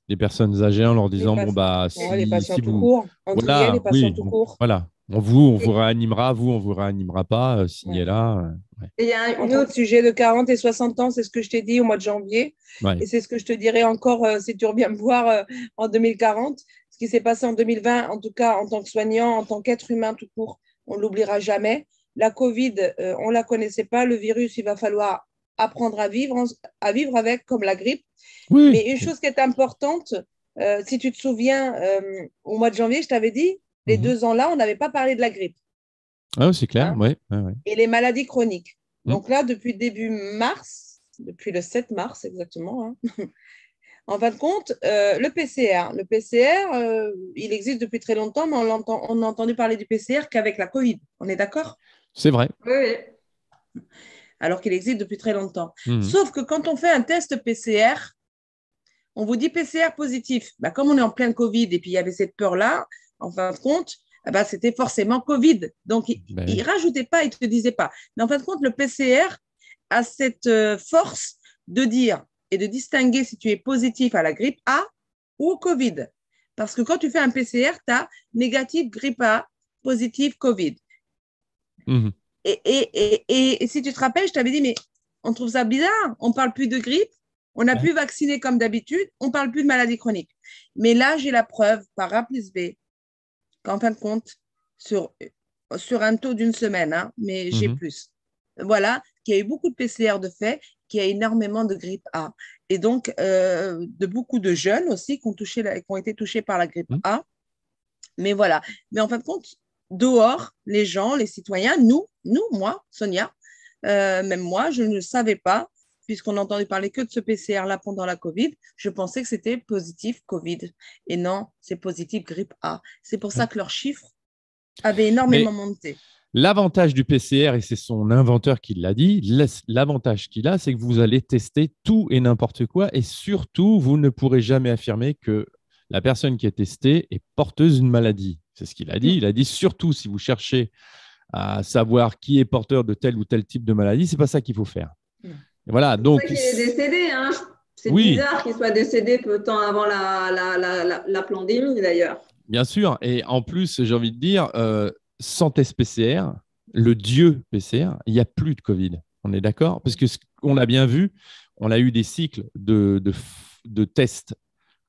des personnes âgées en leur les, disant, bon, pass- bah, ouais, les si patients tout vous, court, on triait les voilà, patients oui, tout court. voilà, on vous Et réanimera, vous, on vous réanimera pas, signez Ouais. là. Ouais. il y a Entre autres sujets de 40 et 60 ans, c'est ce que je t'ai dit au mois de janvier. Ouais. Et c'est ce que je te dirai encore si tu reviens me voir en 2040. Ce qui s'est passé en 2020, en tout cas en tant que soignant, en tant qu'être humain tout court, on ne l'oubliera jamais. La Covid, on ne la connaissait pas. Le virus, il va falloir apprendre à vivre avec, comme la grippe. Oui, Mais une chose qui est importante, si tu te souviens, au mois de janvier, je t'avais dit, les mhm. 2 ans-là, on n'avait pas parlé de la grippe, Ah, c'est clair, hein, ouais, ouais, ouais. et les maladies chroniques. Mm. Donc là, depuis début mars, depuis le 7 mars exactement, hein, en fin de compte, le PCR, il existe depuis très longtemps, mais on n'a entendu parler du PCR qu'avec la Covid. On est d'accord? C'est vrai. Oui, oui. Alors qu'il existe depuis très longtemps. Mhm. Sauf que quand on fait un test PCR, on vous dit PCR positif. Bah, comme on est en plein Covid et puis il y avait cette peur-là, en fin de compte, bah, c'était forcément Covid. Donc, Ben il oui. ne rajoutait pas, il ne te disait pas. Mais en fin de compte, le PCR a cette force de dire et de distinguer si tu es positif à la grippe A ou au Covid. Parce que quand tu fais un PCR, tu as négatif grippe A, positif Covid. Mhm. Et si tu te rappelles, je t'avais dit, mais on trouve ça bizarre, on ne parle plus de grippe, on n'a Ouais. plus vacciné comme d'habitude, on ne parle plus de maladies chroniques. Mais là, j'ai la preuve par A plus B qu'en fin de compte, sur un taux d'une semaine, hein, mais j'ai Mhm. plus. Voilà, qu'il y a eu beaucoup de PCR de fait, qu'il y a énormément de grippe A. Et donc, de beaucoup de jeunes aussi qui ont été touchés par la grippe Mhm. A. Mais voilà. Mais en fin de compte, dehors, les gens, les citoyens, moi, Sonia, même moi, je ne savais pas, puisqu'on n'entendait parler que de ce PCR-là pendant la Covid, je pensais que c'était positif Covid. Et non, c'est positif grippe A. C'est pour ça Ouais. que leurs chiffres avaient énormément Mais monté. l'avantage du PCR, et c'est son inventeur qui l'a dit, l'avantage qu'il a, c'est que vous allez tester tout et n'importe quoi, et surtout, vous ne pourrez jamais affirmer que la personne qui est testée est porteuse d'une maladie. C'est ce qu'il a dit. Non. Il a dit surtout si vous cherchez à savoir qui est porteur de tel ou tel type de maladie, c'est pas ça qu'il faut faire. Non. Et voilà, C'est pour ça donc qu'il est décédé, hein. C'est oui, bizarre qu'il soit décédé peu de temps avant la pandémie, d'ailleurs. bien sûr. Et en plus, j'ai envie de dire, sans test PCR, le dieu PCR, il n'y a plus de Covid. On est d'accord? Parce que ce qu'on a bien vu, on a eu des cycles de tests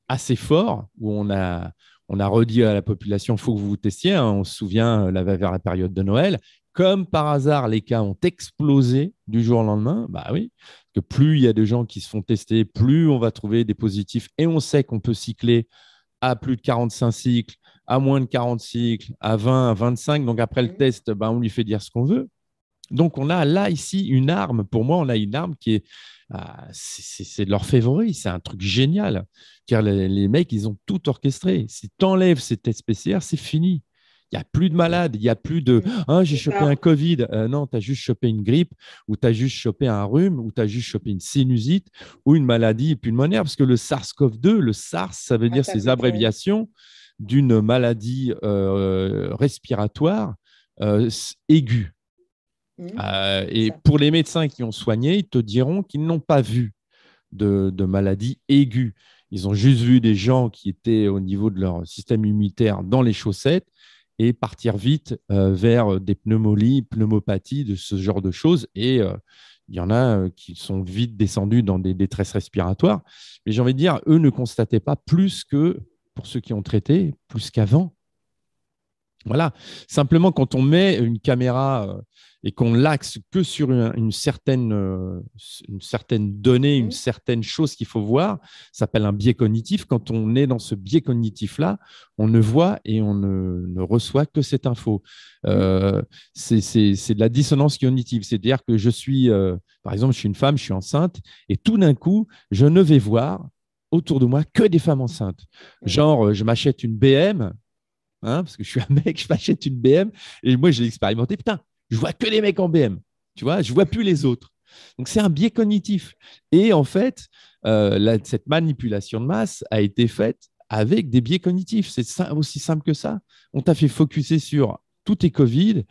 assez forts où on a redit à la population, il faut que vous vous testiez, hein. On se souvient, vers la période de Noël. Comme par hasard, les cas ont explosé du jour au lendemain. Bah oui, parce que plus il y a de gens qui se font tester, plus on va trouver des positifs. Et on sait qu'on peut cycler à plus de 45 cycles, à moins de 40 cycles, à 20, à 25. Donc après le Mhm. test, ben, on lui fait dire ce qu'on veut. Donc on a là ici une arme. Pour moi, on a une arme qui est, c'est de l'orfèvrerie, c'est un truc génial. Car les mecs, ils ont tout orchestré. Si tu enlèves ces tests PCR, c'est fini. Il n'y a plus de malades, il n'y a plus de ah, j'ai C'est chopé un ça. Covid. Non, tu as juste chopé une grippe, ou tu as juste chopé un rhume, ou tu as juste chopé une sinusite, ou une maladie pulmonaire. Parce que le SARS-CoV-2, le SARS, ça veut dire Attaque ces le cœur. abréviations d'une maladie respiratoire aiguë. Mhm. C'est Et ça. pour les médecins qui ont soigné, ils te diront qu'ils n'ont pas vu de maladie aiguë. Ils ont juste vu des gens qui étaient au niveau de leur système immunitaire dans les chaussettes et partir vite vers des pneumolies, pneumopathies, de ce genre de choses. Et il y en a qui sont vite descendus dans des détresses respiratoires. Mais j'ai envie de dire, eux ne constataient pas plus que, pour ceux qui ont traité, plus qu'avant. Voilà. Simplement, quand on met une caméra et qu'on l'axe que sur une certaine donnée, une Mhm. certaine chose qu'il faut voir, ça s'appelle un biais cognitif. Quand on est dans ce biais cognitif-là, on ne voit et on ne reçoit que cette info. Mhm. Euh, c'est de la dissonance cognitive. C'est-à-dire que par exemple, je suis une femme, je suis enceinte, et tout d'un coup, je ne vais voir autour de moi que des femmes enceintes. Mhm. Genre, je m'achète une BM, hein, parce que je suis un mec, je m'achète une BM et moi, j'ai expérimenté. Putain, je vois que les mecs en BM. Tu vois, je vois plus les autres. Donc, c'est un biais cognitif. Et en fait, cette manipulation de masse a été faite avec des biais cognitifs. C'est aussi simple que ça. On t'a fait focuser sur tout est Covid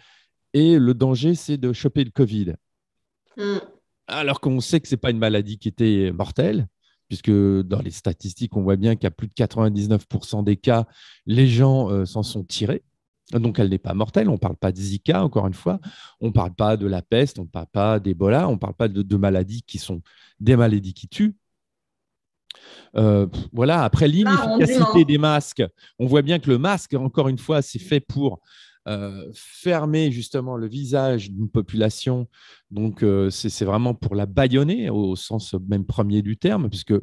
et le danger, c'est de choper le Covid. Alors qu'on sait que ce n'est pas une maladie qui était mortelle, puisque dans les statistiques, on voit bien qu'à plus de 99% des cas, les gens s'en sont tirés. Donc, elle n'est pas mortelle. On ne parle pas de Zika, encore une fois. On ne parle pas de la peste, on ne parle pas d'Ebola, on ne parle pas de maladies qui sont des maladies qui tuent. Voilà. Après, l'inefficacité des masques, on voit bien que le masque, encore une fois, c'est fait pour fermer justement le visage d'une population. Donc, c'est vraiment pour la bâillonner au sens même premier du terme, puisque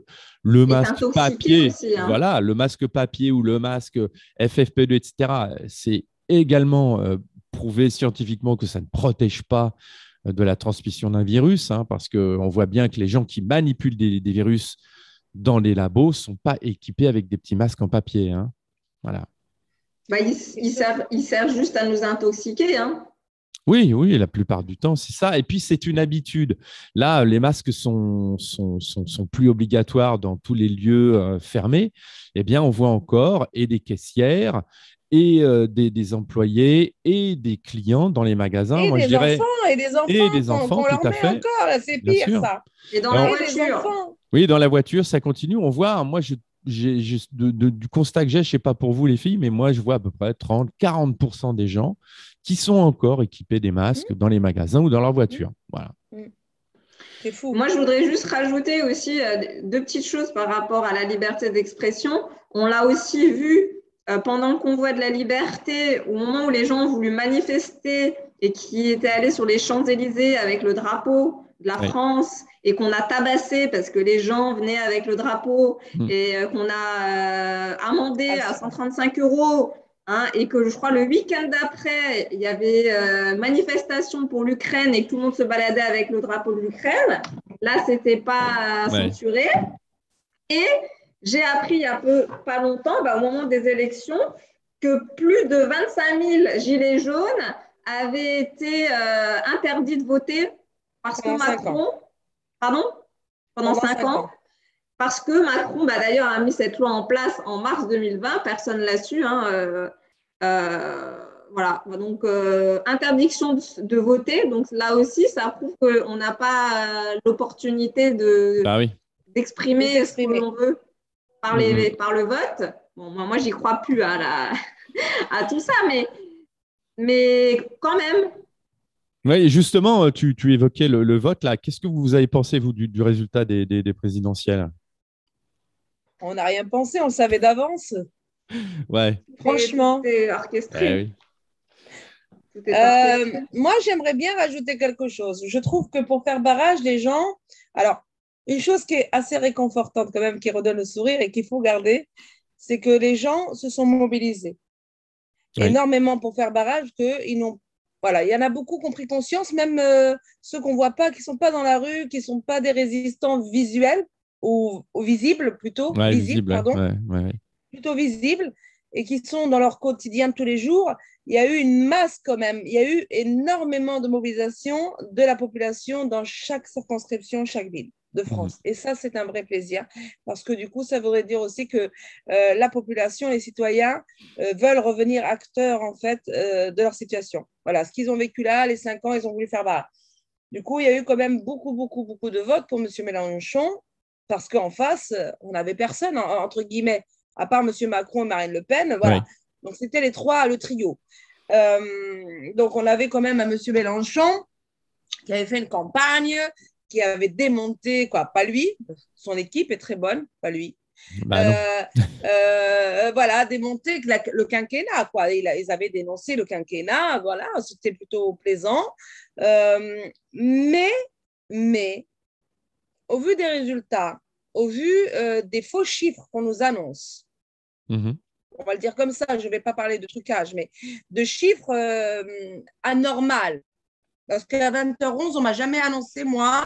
le masque papier, aussi, hein. voilà, le masque papier ou le masque FFP2, etc., c'est également prouvé scientifiquement que ça ne protège pas de la transmission d'un virus, hein, parce qu'on voit bien que les gens qui manipulent des virus dans les labos ne sont pas équipés avec des petits masques en papier, hein. Voilà. Bah, ils servent juste à nous intoxiquer, hein. Oui, oui, la plupart du temps, c'est ça. Et puis, c'est une habitude. Là, les masques sont plus obligatoires dans tous les lieux fermés. Eh bien, on voit encore et des caissières et des employés et des clients dans les magasins. Et moi, des je dirais, enfants, et des enfants, et des enfants, qu'on tout leur à met fait. encore, là, c'est Bien pire, sûr. ça. Et dans Alors, la voiture. oui, dans la voiture, ça continue. On voit, moi, du constat que j'ai, je ne sais pas pour vous les filles, mais moi, je vois à peu près 30-40% des gens qui sont encore équipés des masques dans les magasins ou dans leur voiture. Voilà. C'est fou. Moi, je voudrais juste rajouter aussi deux petites choses par rapport à la liberté d'expression. On l'a aussi vu pendant le convoi de la liberté, au moment où les gens ont voulu manifester et qui étaient allés sur les Champs-Élysées avec le drapeau de la France et qu'on a tabassé parce que les gens venaient avec le drapeau et qu'on a amendé à 135 €. Hein, et que je crois le week-end d'après, il y avait manifestation pour l'Ukraine et que tout le monde se baladait avec le drapeau de l'Ukraine. Là, ce n'était pas censuré. Et j'ai appris il y a pas longtemps, au moment des élections, que plus de 25 000 gilets jaunes avaient été interdits de voter parce que Macron… Pardon ? Pendant 5 ans. Parce que Macron, d'ailleurs, a mis cette loi en place en mars 2020, personne ne l'a su. Hein, voilà, donc interdiction de voter. Donc là aussi, ça prouve qu'on n'a pas l'opportunité d'exprimer ce que l'on veut par le vote. Bon, moi, j'y crois plus à tout ça, mais quand même. Oui, justement, tu évoquais le vote là. Qu'est-ce que vous avez pensé, vous, du résultat des présidentielles ? On n'a rien pensé, on le savait d'avance. Ouais. Franchement. C'était orchestré. Moi, j'aimerais bien rajouter quelque chose. Je trouve que pour faire barrage, les gens… Alors, une chose qui est assez réconfortante quand même, qui redonne le sourire et qu'il faut garder, c'est que les gens se sont mobilisés énormément pour faire barrage, qu'ils n'ont… Voilà, il y en a beaucoup qui ont pris conscience, même ceux qu'on ne voit pas, qui ne sont pas dans la rue, qui ne sont pas des résistants visuels, ou visibles plutôt, plutôt visibles, et qui sont dans leur quotidien de tous les jours. Il y a eu une masse quand même, il y a eu énormément de mobilisation de la population dans chaque circonscription, chaque ville de France. Et ça, c'est un vrai plaisir, parce que du coup, ça voudrait dire aussi que la population, les citoyens veulent revenir acteurs en fait de leur situation. Voilà, ce qu'ils ont vécu là, les 5 ans, ils ont voulu faire barrage. Du coup, il y a eu quand même beaucoup de votes pour M. Mélenchon, parce qu'en face, on n'avait personne, entre guillemets, à part M. Macron et Marine Le Pen. Voilà. Donc, c'était les trois, le trio. Donc, on avait quand même un M. Mélenchon qui avait fait une campagne, qui avait démonté, pas lui, son équipe est très bonne, pas lui. Voilà, démonté le quinquennat, quoi. Ils avaient dénoncé le quinquennat, voilà, c'était plutôt plaisant. Mais, au vu des résultats, au vu des faux chiffres qu'on nous annonce, on va le dire comme ça, je ne vais pas parler de trucage, mais de chiffres anormaux. Parce qu'à 20h11, on ne m'a jamais annoncé, moi,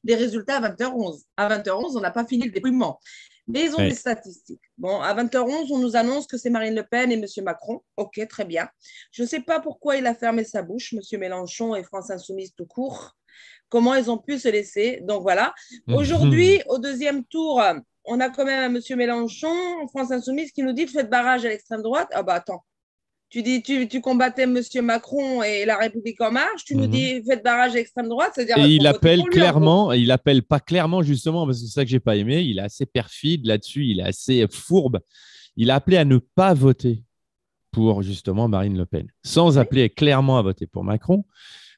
des résultats à 20h11. À 20h11, on n'a pas fini le dépouillement. Mais ils ont des statistiques. Bon, à 20h11, on nous annonce que c'est Marine Le Pen et M. Macron. OK, très bien. Je ne sais pas pourquoi il a fermé sa bouche, M. Mélenchon et France Insoumise tout court. Comment ils ont pu se laisser. Donc voilà. Aujourd'hui, au deuxième tour, on a quand même M. Mélenchon, France Insoumise, qui nous dit faites barrage à l'extrême droite. Ah bah attends. Tu dis, tu combattais M. Macron et la République en marche. Tu nous dis faites barrage à l'extrême droite. C'est-à-dire et il faut voter appelle pour lui, clairement, il appelle pas clairement justement, parce que c'est ça que j'ai pas aimé. Il est assez perfide là-dessus, il est assez fourbe. Il a appelé à ne pas voter pour justement Marine Le Pen, sans appeler clairement à voter pour Macron.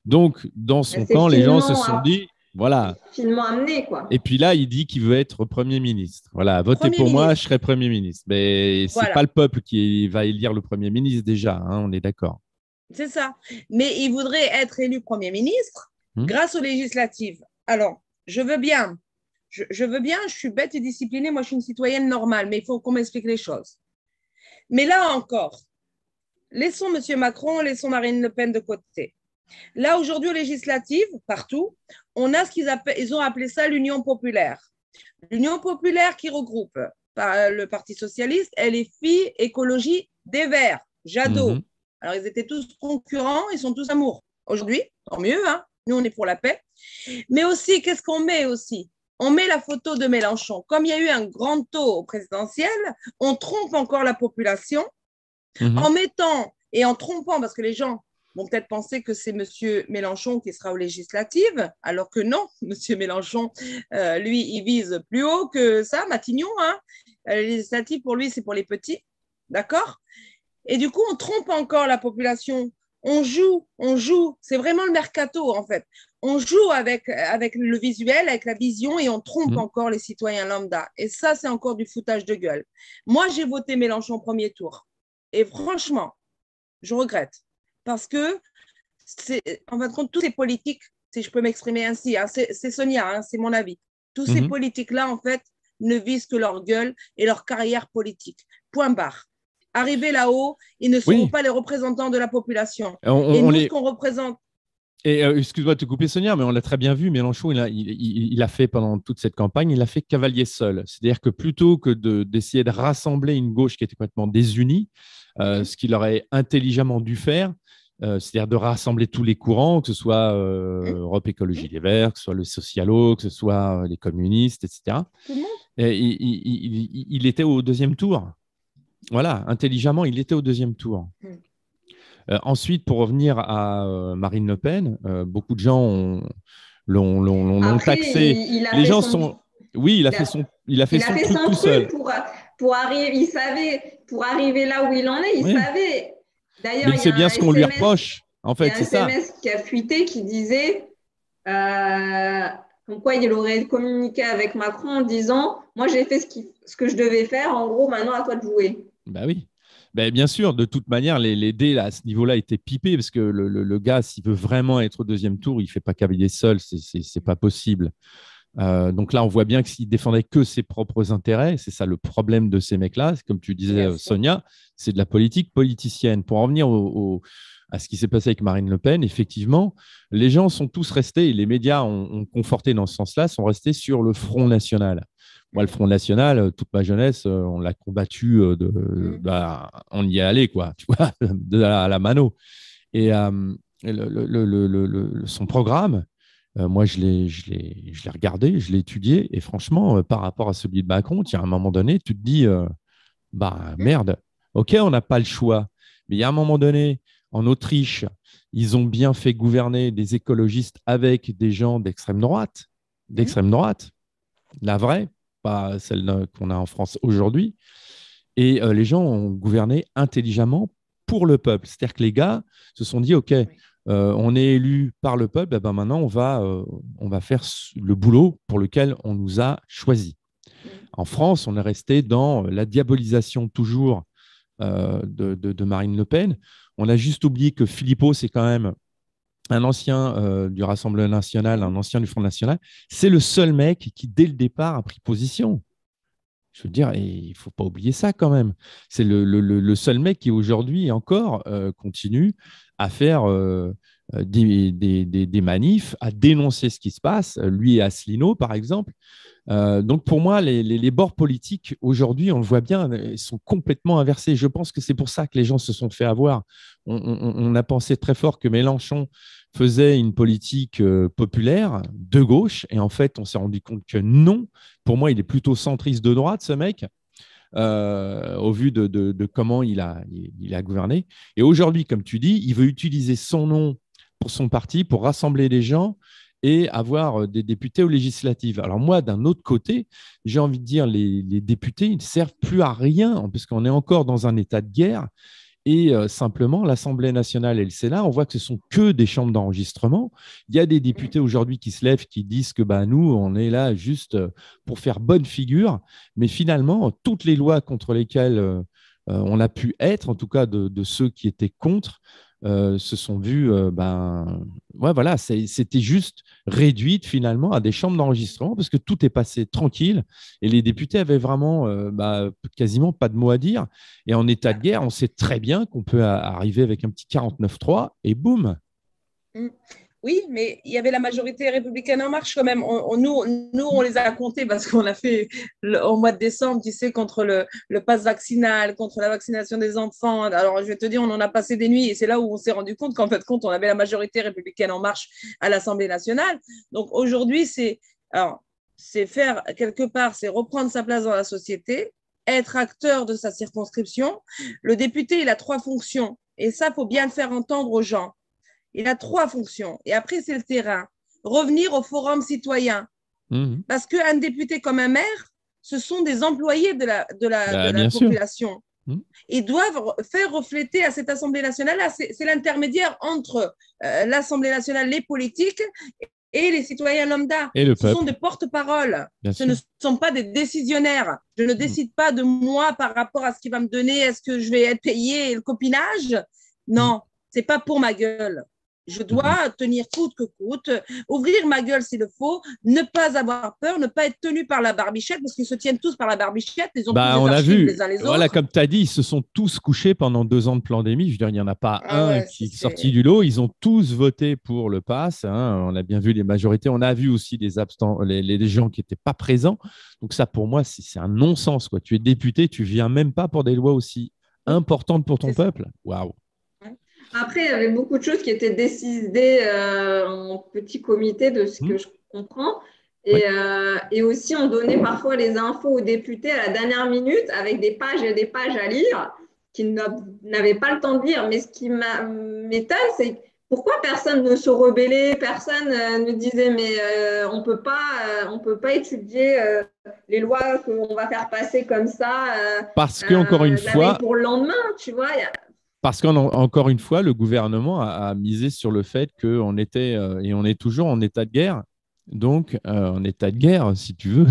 Donc, dans son camp, les gens se sont dit, voilà. Finement amené, quoi. Et puis là, il dit qu'il veut être Premier ministre. Voilà, votez pour moi, je serai Premier ministre. Mais ce n'est pas le peuple qui va élire le Premier ministre déjà, hein, on est d'accord. C'est ça. Mais il voudrait être élu Premier ministre grâce aux législatives. Alors, je veux bien. Je veux bien, je suis bête et disciplinée. Moi, je suis une citoyenne normale, mais il faut qu'on m'explique les choses. Mais là encore, laissons M. Macron, laissons Marine Le Pen de côté. Là, aujourd'hui, aux législatives, partout, on a ce ils ont appelé ça l'Union populaire. L'Union populaire qui regroupe le Parti socialiste et les filles écologie des Verts, Jadot. Alors, ils étaient tous concurrents, ils sont tous amours. Aujourd'hui, tant mieux, hein. Nous, on est pour la paix. Mais aussi, qu'est-ce qu'on met aussi? On met la photo de Mélenchon. Comme il y a eu un grand taux au présidentiel, on trompe encore la population en mettant et en trompant, parce que les gens vont peut-être penser que c'est M. Mélenchon qui sera aux législatives, alors que non, M. Mélenchon, lui, il vise plus haut que ça, Matignon. Hein. Les législatives, pour lui, c'est pour les petits. D'accord? Et du coup, on trompe encore la population. On joue. C'est vraiment le mercato, en fait. On joue avec le visuel, avec la vision, et on trompe encore les citoyens lambda. Et ça, c'est encore du foutage de gueule. Moi, j'ai voté Mélenchon au premier tour. Et franchement, je regrette. Parce que, en fin de compte, tous ces politiques, si je peux m'exprimer ainsi, hein, c'est Sonia, hein, c'est mon avis. Tous ces politiques-là, en fait, ne visent que leur gueule et leur carrière politique. Point barre. Arrivés là-haut, ils ne seront pas les représentants de la population. Et nous, ce qu'on représente. Et excuse-moi de te couper, Sonia, mais on l'a très bien vu, Mélenchon, il a fait pendant toute cette campagne, il a fait cavalier seul. C'est-à-dire que plutôt que d'essayer de rassembler une gauche qui était complètement désunie, ce qu'il aurait intelligemment dû faire, c'est-à-dire de rassembler tous les courants, que ce soit Europe Écologie Les Verts, que ce soit le Socialo, que ce soit les communistes, etc. Et il était au deuxième tour. Voilà, intelligemment, il était au deuxième tour. Ensuite, pour revenir à Marine Le Pen, beaucoup de gens l'ont taxé. Les gens sont. Oui, il a fait son truc tout seul. Pour arriver, il savait, pour arriver là où il en est, il savait. D'ailleurs, mais c'est bien ce qu'on lui reproche. En fait, c'est ça. Il y a un SMS qui a fuité qui disait comme quoi il aurait communiqué avec Macron en disant moi, j'ai fait ce que je devais faire. En gros, maintenant, à toi de jouer. Bah oui. Ben, bien sûr, de toute manière, les dés là, à ce niveau-là étaient pipés parce que le gars, s'il veut vraiment être au deuxième tour, il ne fait pas cavalier seul, c'est pas possible. Donc là, on voit bien que s'il défendait que ses propres intérêts, c'est ça le problème de ces mecs-là. Comme tu disais, Sonia, c'est de la politique politicienne. Pour en venir à ce qui s'est passé avec Marine Le Pen, effectivement, les gens sont tous restés, et les médias ont conforté dans ce sens-là, sont restés sur le Front National. Moi, le Front National, toute ma jeunesse, on l'a combattu, on y est allé, quoi, tu vois, à la mano. Et son programme, moi, je l'ai regardé, je l'ai étudié, et franchement, par rapport à celui de Macron, à un moment donné, tu te dis, merde, ok, on n'a pas le choix, mais il y a un moment donné, en Autriche, ils ont bien fait gouverner des écologistes avec des gens d'extrême droite, la vraie, pas celle qu'on a en France aujourd'hui. Et les gens ont gouverné intelligemment pour le peuple. C'est-à-dire que les gars se sont dit, OK, on est élu par le peuple, maintenant on va faire le boulot pour lequel on nous a choisis. En France, on est resté dans la diabolisation toujours de Marine Le Pen. On a juste oublié que Philippot, c'est quand même un ancien du Rassemblement national, un ancien du Front National. C'est le seul mec qui, dès le départ, a pris position. Je veux dire, il ne faut pas oublier ça quand même. C'est le seul mec qui, aujourd'hui encore, continue à faire des manifs, à dénoncer ce qui se passe, lui et Asselineau, par exemple. Donc, pour moi, les bords politiques, aujourd'hui, on le voit bien, ils sont complètement inversés. Je pense que c'est pour ça que les gens se sont fait avoir. On a pensé très fort que Mélenchon faisait une politique populaire de gauche, et en fait, on s'est rendu compte que non. Pour moi, il est plutôt centriste de droite, ce mec. Au vu de comment il a gouverné. Et aujourd'hui, comme tu dis, il veut utiliser son nom pour son parti, pour rassembler les gens et avoir des députés aux législatives. Alors moi, d'un autre côté, j'ai envie de dire, les députés, ils ne servent plus à rien, parce qu'on est encore dans un état de guerre. Et simplement, l'Assemblée nationale et le Sénat, on voit que ce sont que des chambres d'enregistrement. Il y a des députés aujourd'hui qui se lèvent, qui disent que bah, nous, on est là juste pour faire bonne figure. Mais finalement, toutes les lois contre lesquelles on a pu être, en tout cas de ceux qui étaient contre, se sont vus, ouais, voilà, c'était juste réduite finalement à des chambres d'enregistrement parce que tout est passé tranquille et les députés avaient vraiment quasiment pas de mots à dire. Et en état de guerre, on sait très bien qu'on peut arriver avec un petit 49-3 et boum. Oui, mais il y avait la majorité républicaine en marche quand même. Nous, on les a comptés parce qu'on a fait au mois de décembre, tu sais, contre le pass vaccinal, contre la vaccination des enfants. Alors, je vais te dire, on en a passé des nuits et c'est là où on s'est rendu compte qu'en fait, on avait la majorité républicaine en marche à l'Assemblée nationale. Donc, aujourd'hui, c'est faire quelque part, c'est reprendre sa place dans la société, être acteur de sa circonscription. Le député, il a 3 fonctions et ça, il faut bien le faire entendre aux gens. Il a 3 fonctions. Et après, c'est le terrain. Revenir au forum citoyen. Parce qu'un député comme un maire, ce sont des employés de la population. Ils doivent faire refléter à cette Assemblée nationale, c'est l'intermédiaire entre l'Assemblée nationale, les politiques et les citoyens lambda. Et le peuple. Ce sont des porte-paroles. Ce ne sont pas des décisionnaires. Je ne décide pas de moi par rapport à ce qui va me donner, est-ce que je vais être payé, le copinage. Non, ce n'est pas pour ma gueule. Je dois tenir coûte que coûte, ouvrir ma gueule s'il le faut, ne pas avoir peur, ne pas être tenu par la barbichette, parce qu'ils se tiennent tous par la barbichette, ils ont tous on des a vu, les uns les autres. Voilà, comme tu as dit, ils se sont tous couchés pendant 2 ans de pandémie. Je veux dire, il n'y en a pas qui est sorti du lot. Ils ont tous voté pour le pass. On a bien vu les majorités. On a vu aussi les gens qui n'étaient pas présents. Donc ça, pour moi, c'est un non-sens, quoi. Tu es député, tu ne viens même pas pour des lois aussi importantes pour ton peuple. Waouh. Après, il y avait beaucoup de choses qui étaient décidées en petit comité, de ce que je comprends. Et aussi, on donnait parfois les infos aux députés à la dernière minute avec des pages et des pages à lire qu'ils n'avaient pas le temps de lire. Mais ce qui m'étonne, c'est pourquoi personne ne se rebellait, personne ne disait mais on peut pas étudier les lois qu'on va faire passer comme ça. Parce qu'encore une fois, pour le lendemain, tu vois. Parce qu'encore une fois, le gouvernement a misé sur le fait qu'on était et on est toujours en état de guerre. Donc, en état de guerre, si tu veux,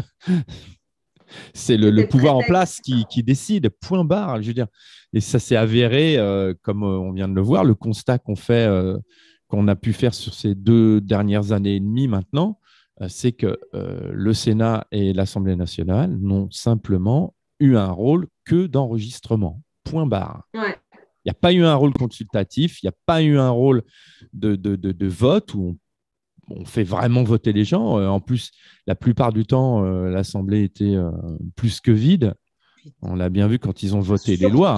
c'est le pouvoir en place qui décide, point barre. Je veux dire. Et ça s'est avéré, comme on vient de le voir, le constat qu'on a pu faire sur ces 2 dernières années et demie maintenant, c'est que le Sénat et l'Assemblée nationale n'ont simplement eu un rôle que d'enregistrement, point barre. Ouais. Il n'y a pas eu un rôle consultatif, il n'y a pas eu un rôle de vote où on fait vraiment voter les gens. En plus, la plupart du temps, l'Assemblée était plus que vide. On l'a bien vu quand ils ont voté les lois.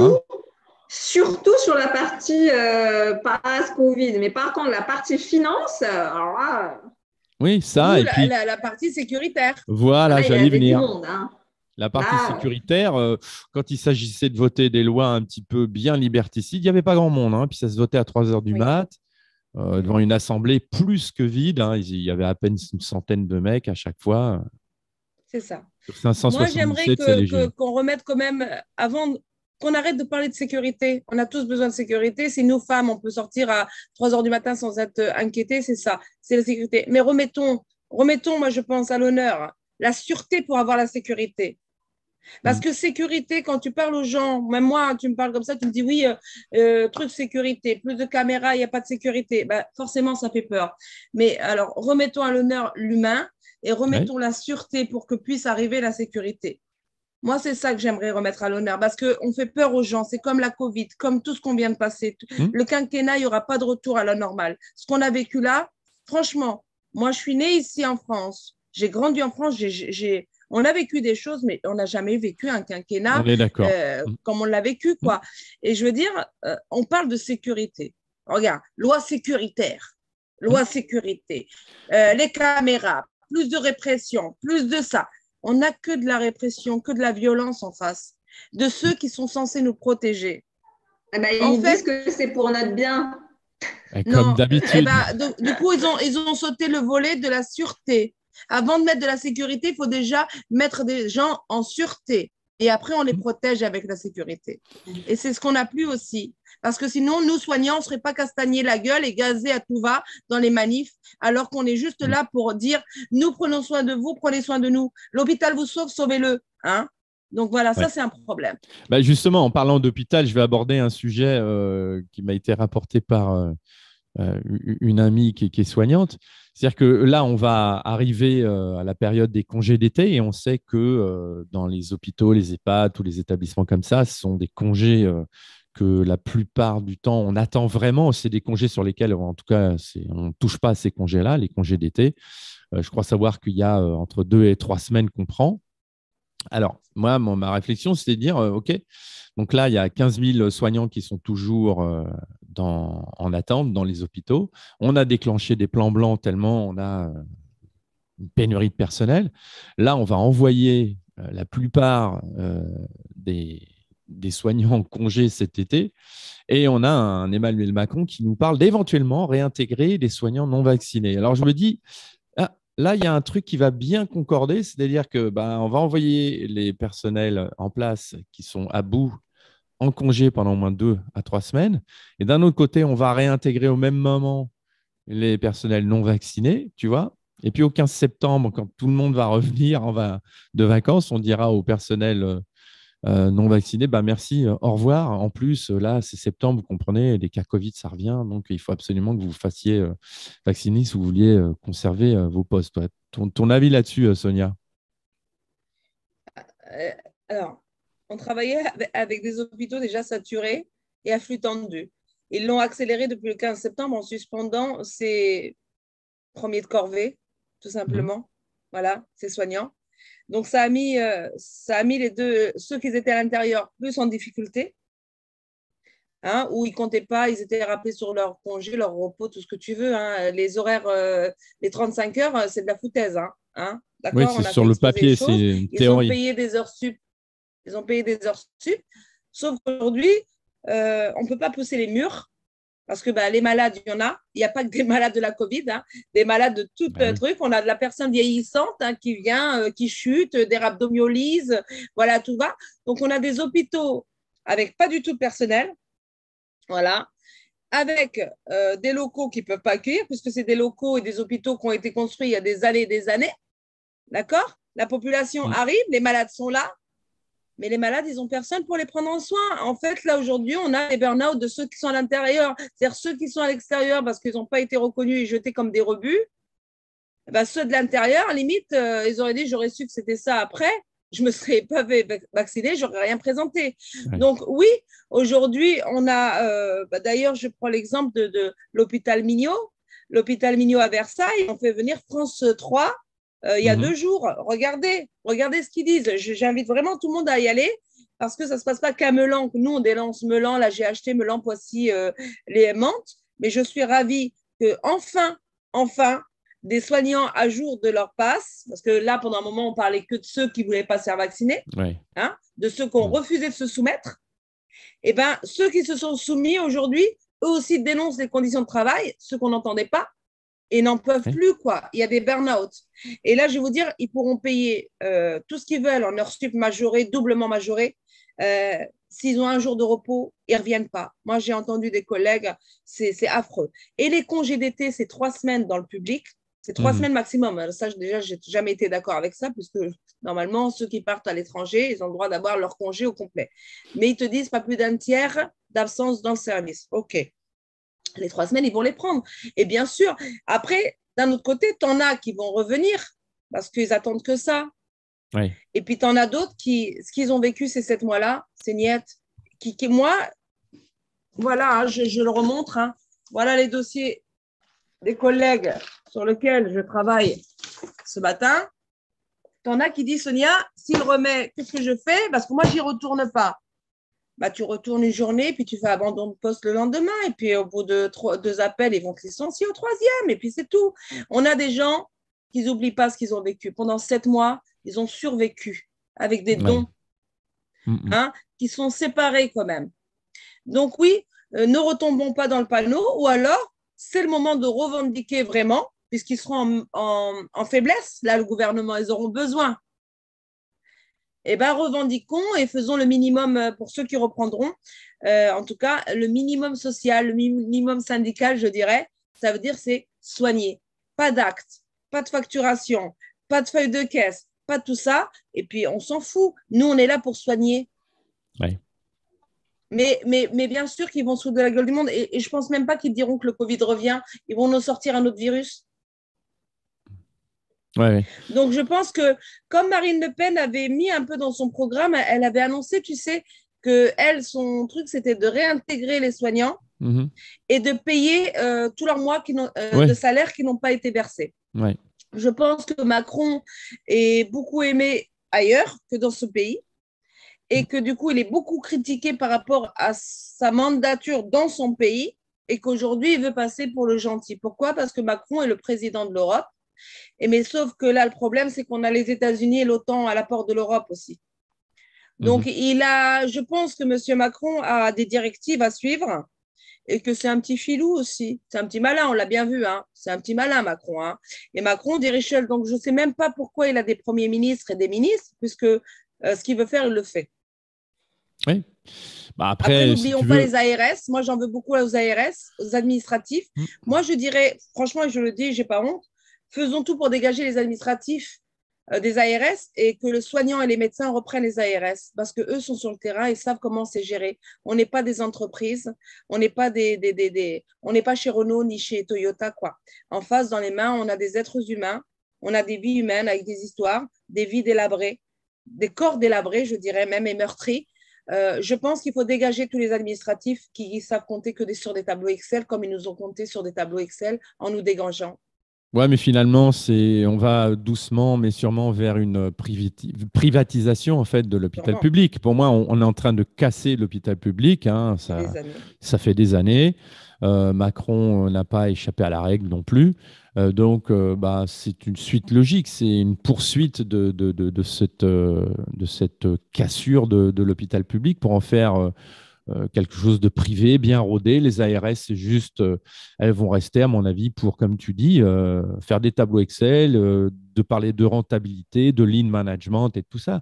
Surtout sur la partie passe Covid. Mais par contre, la partie finance, alors là… Oui, ça. Et puis, la partie sécuritaire. Voilà, j'allais venir. Monde, La partie sécuritaire, quand il s'agissait de voter des lois un petit peu bien liberticides, il n'y avait pas grand monde. Puis ça se votait à 3 heures du mat, devant une assemblée plus que vide. Il y avait à peine une centaine de mecs à chaque fois. C'est ça. Sur 577, moi, j'aimerais qu'on remette quand même, avant qu'on arrête de parler de sécurité. On a tous besoin de sécurité. Si nous, femmes, on peut sortir à 3 heures du matin sans être inquiétées, c'est ça. C'est la sécurité. Mais remettons, moi, je pense, à l'honneur la sûreté pour avoir la sécurité. Parce que sécurité, quand tu parles aux gens, même moi, tu me parles comme ça, tu me dis oui, truc sécurité, plus de caméras, il n'y a pas de sécurité. Forcément, ça fait peur. Mais alors, remettons à l'honneur l'humain et remettons la sûreté pour que puisse arriver la sécurité. Moi, c'est ça que j'aimerais remettre à l'honneur parce qu'on fait peur aux gens. C'est comme la Covid, comme tout ce qu'on vient de passer. Le quinquennat, il n'y aura pas de retour à la normale. Ce qu'on a vécu là, franchement, moi, je suis née ici en France. J'ai grandi en France. On a vécu des choses, mais on n'a jamais vécu un quinquennat On est d'accord. comme on l'a vécu, quoi. Et je veux dire, on parle de sécurité. Regarde, loi sécuritaire, les caméras, plus de répression, plus de ça. On n'a que de la répression, que de la violence en face de ceux qui sont censés nous protéger. Eh ben, ils disent que c'est pour notre bien. Comme d'habitude. Du coup, ils ont sauté le volet de la sûreté. Avant de mettre de la sécurité, il faut déjà mettre des gens en sûreté. Et après, on les protège avec la sécurité. Et c'est ce qu'on n'a plus aussi. Parce que sinon, nous, soignants, on ne serait pas castagnés la gueule et gazés à tout va dans les manifs, alors qu'on est juste là pour dire, nous prenons soin de vous, prenez soin de nous. L'hôpital vous sauve, sauvez-le. Hein. Donc voilà, ça, c'est un problème. Justement, en parlant d'hôpital, je vais aborder un sujet qui m'a été rapporté par une amie qui est soignante. C'est-à-dire que là, on va arriver à la période des congés d'été et on sait que dans les hôpitaux, les EHPAD, tous les établissements comme ça, ce sont des congés que la plupart du temps, on attend vraiment. C'est des congés sur lesquels, en tout cas, on ne touche pas à ces congés-là, les congés d'été. Je crois savoir qu'il y a entre 2 et 3 semaines qu'on prend. Alors, moi, ma réflexion, c'était de dire, OK, donc là, il y a 15 000 soignants qui sont toujours en attente dans les hôpitaux. On a déclenché des plans blancs tellement on a une pénurie de personnel. Là, on va envoyer la plupart des soignants en congé cet été. Et on a un Emmanuel Macron qui nous parle d'éventuellement réintégrer les soignants non vaccinés. Alors, je me dis, là, il y a un truc qui va bien concorder, c'est-à-dire que on va envoyer les personnels en place qui sont à bout en congé pendant au moins 2 à 3 semaines. Et d'un autre côté, on va réintégrer au même moment les personnels non vaccinés, tu vois. Et puis au 15 septembre, quand tout le monde va revenir de vacances, on dira au personnel non vacciné, merci, au revoir. En plus, là, c'est septembre, vous comprenez, les cas Covid, ça revient. Donc, il faut absolument que vous vous fassiez vacciner si vous vouliez conserver vos postes. Ton avis là-dessus, Sonia? Alors, on travaillait avec des hôpitaux déjà saturés et à flux tendu. Ils l'ont accéléré depuis le 15 septembre en suspendant ces premiers de corvée, tout simplement. Voilà, ces soignants. Donc, ça a mis les deux, ceux qui étaient à l'intérieur, plus en difficulté, où ils ne comptaient pas, ils étaient rappelés sur leur congé, leur repos, tout ce que tu veux. Hein. Les horaires, les 35 heures, c'est de la foutaise. D'accord, oui, c'est sur le papier, c'est une théorie. Ils ont payé des heures sup. Ils ont payé des heures sup. Sauf qu'aujourd'hui, on ne peut pas pousser les murs. Parce que les malades, il y en a. Il n'y a pas que des malades de la Covid, des malades de tout truc. On a de la personne vieillissante qui vient, qui chute, des rhabdomyolyses, voilà, tout va. Donc, on a des hôpitaux avec pas du tout de personnel, voilà, avec des locaux qui ne peuvent pas accueillir, puisque c'est des locaux et des hôpitaux qui ont été construits il y a des années, d'accord. La population arrive, les malades sont là, mais les malades, ils n'ont personne pour les prendre en soin. En fait, là, aujourd'hui, on a les burn-out de ceux qui sont à l'intérieur. C'est-à-dire ceux qui sont à l'extérieur parce qu'ils n'ont pas été reconnus et jetés comme des rebuts. Ceux de l'intérieur, limite, ils auraient dit, j'aurais su que c'était ça après, je ne me serais pas vaccinée, je n'aurais rien présenté. Ouais. Donc, oui, aujourd'hui, on a, d'ailleurs, je prends l'exemple de l'hôpital Mignot. L'hôpital Mignot à Versailles, on fait venir France 3 il y a 2 jours. Regardez ce qu'ils disent. J'invite vraiment tout le monde à y aller parce que ça ne se passe pas qu'à Meulan. Nous, on délance Meulan. Là, j'ai acheté Meulan, Poissy, les Mantes. Mais je suis ravie que enfin, des soignants à jour de leur passe, parce que là, pendant un moment, on parlait que de ceux qui ne voulaient pas se faire vacciner, de ceux qui ont refusé de se soumettre. Et ceux qui se sont soumis aujourd'hui, eux aussi dénoncent les conditions de travail, ceux qu'on n'entendait pas, et n'en peuvent plus, quoi. Il y a des burn-out. Et là, je vais vous dire, ils pourront payer tout ce qu'ils veulent en heures sup majorées, doublement majorées. S'ils ont un jour de repos, ils ne reviennent pas. Moi, j'ai entendu des collègues, c'est affreux. Et les congés d'été, c'est 3 semaines dans le public. C'est 3 semaines maximum. Ça, déjà, je n'ai jamais été d'accord avec ça, puisque normalement, ceux qui partent à l'étranger, ils ont le droit d'avoir leur congé au complet. Mais ils te disent pas plus d'un tiers d'absence dans le service. OK. Les 3 semaines, ils vont les prendre. Et bien sûr, après, d'un autre côté, tu en as qui vont revenir parce qu'ils attendent que ça. Oui. Et puis, tu en as d'autres qui, ce qu'ils ont vécu ces 7 mois-là, c'est niette. Moi, voilà, hein, je le remontre. Hein. Voilà les dossiers des collègues sur lesquels je travaille ce matin. Tu en as qui disent, Sonia, s'il remet, qu'est-ce que je fais? Parce que moi, j'y retourne pas. Bah, tu retournes une journée, puis tu fais abandon de poste le lendemain, et puis au bout de 2 appels, ils vont te licencier au 3e, et puis c'est tout. On a des gens qui n'oublient pas ce qu'ils ont vécu. Pendant 7 mois, ils ont survécu avec des dons, hein, qui sont séparés quand même. Donc oui, ne retombons pas dans le panneau, ou alors, c'est le moment de revendiquer vraiment, puisqu'ils seront en faiblesse. Là, le gouvernement, ils auront besoin. Eh bien, revendiquons et faisons le minimum pour ceux qui reprendront. En tout cas, le minimum social, le minimum syndical, je dirais, ça veut dire c'est soigner. Pas d'acte, pas de facturation, pas de feuille de caisse, pas de tout ça. Et puis, on s'en fout. Nous, on est là pour soigner. Oui. Mais bien sûr qu'ils vont se foutre de la gueule du monde. Et je ne pense même pas qu'ils diront que le Covid revient. Ils vont nous sortir un autre virus. Ouais. Donc, je pense que comme Marine Le Pen avait mis un peu dans son programme, elle avait annoncé, tu sais, que elle, son truc, c'était de réintégrer les soignants et de payer tous leurs mois de salaire qui n'ont pas été versés. Ouais. Je pense que Macron est beaucoup aimé ailleurs que dans ce pays et que du coup, il est beaucoup critiqué par rapport à sa mandature dans son pays et qu'aujourd'hui, il veut passer pour le gentil. Pourquoi? Parce que Macron est le président de l'Europe. Mais sauf que là, le problème, c'est qu'on a les États-Unis et l'OTAN à la porte de l'Europe aussi. Donc, je pense que M. Macron a des directives à suivre et que c'est un petit filou aussi. C'est un petit malin, on l'a bien vu. Hein. C'est un petit malin, Macron. Hein. Et Macron dirige seul. Donc, je ne sais même pas pourquoi il a des premiers ministres et des ministres, puisque ce qu'il veut faire, il le fait. Oui. Bah après, n'oublions pas les ARS. Moi, j'en veux beaucoup aux ARS, aux administratifs. Moi, je dirais, franchement, je le dis, je n'ai pas honte, faisons tout pour dégager les administratifs des ARS et que le soignant et les médecins reprennent les ARS parce qu'eux sont sur le terrain et savent comment c'est géré. On n'est pas des entreprises, on n'est pas on n'est pas chez Renault ni chez Toyota, quoi. En face, dans les mains, on a des êtres humains, on a des vies humaines avec des histoires, des vies délabrées, des corps délabrés, je dirais même, et meurtris. Je pense qu'il faut dégager tous les administratifs qui savent compter que sur des tableaux Excel comme ils nous ont compté sur des tableaux Excel en nous dégageant. Ouais, mais finalement, on va doucement, mais sûrement vers une privatisation en fait de l'hôpital public. Pour moi, on est en train de casser l'hôpital public. Hein, ça fait des années. Macron n'a pas échappé à la règle non plus. Donc, c'est une suite logique. C'est une poursuite de cette cassure de l'hôpital public pour en faire quelque chose de privé, bien rodé. Les ARS, c'est juste, elles vont rester, à mon avis, pour, comme tu dis, faire des tableaux Excel, de parler de rentabilité, de lean management et tout ça.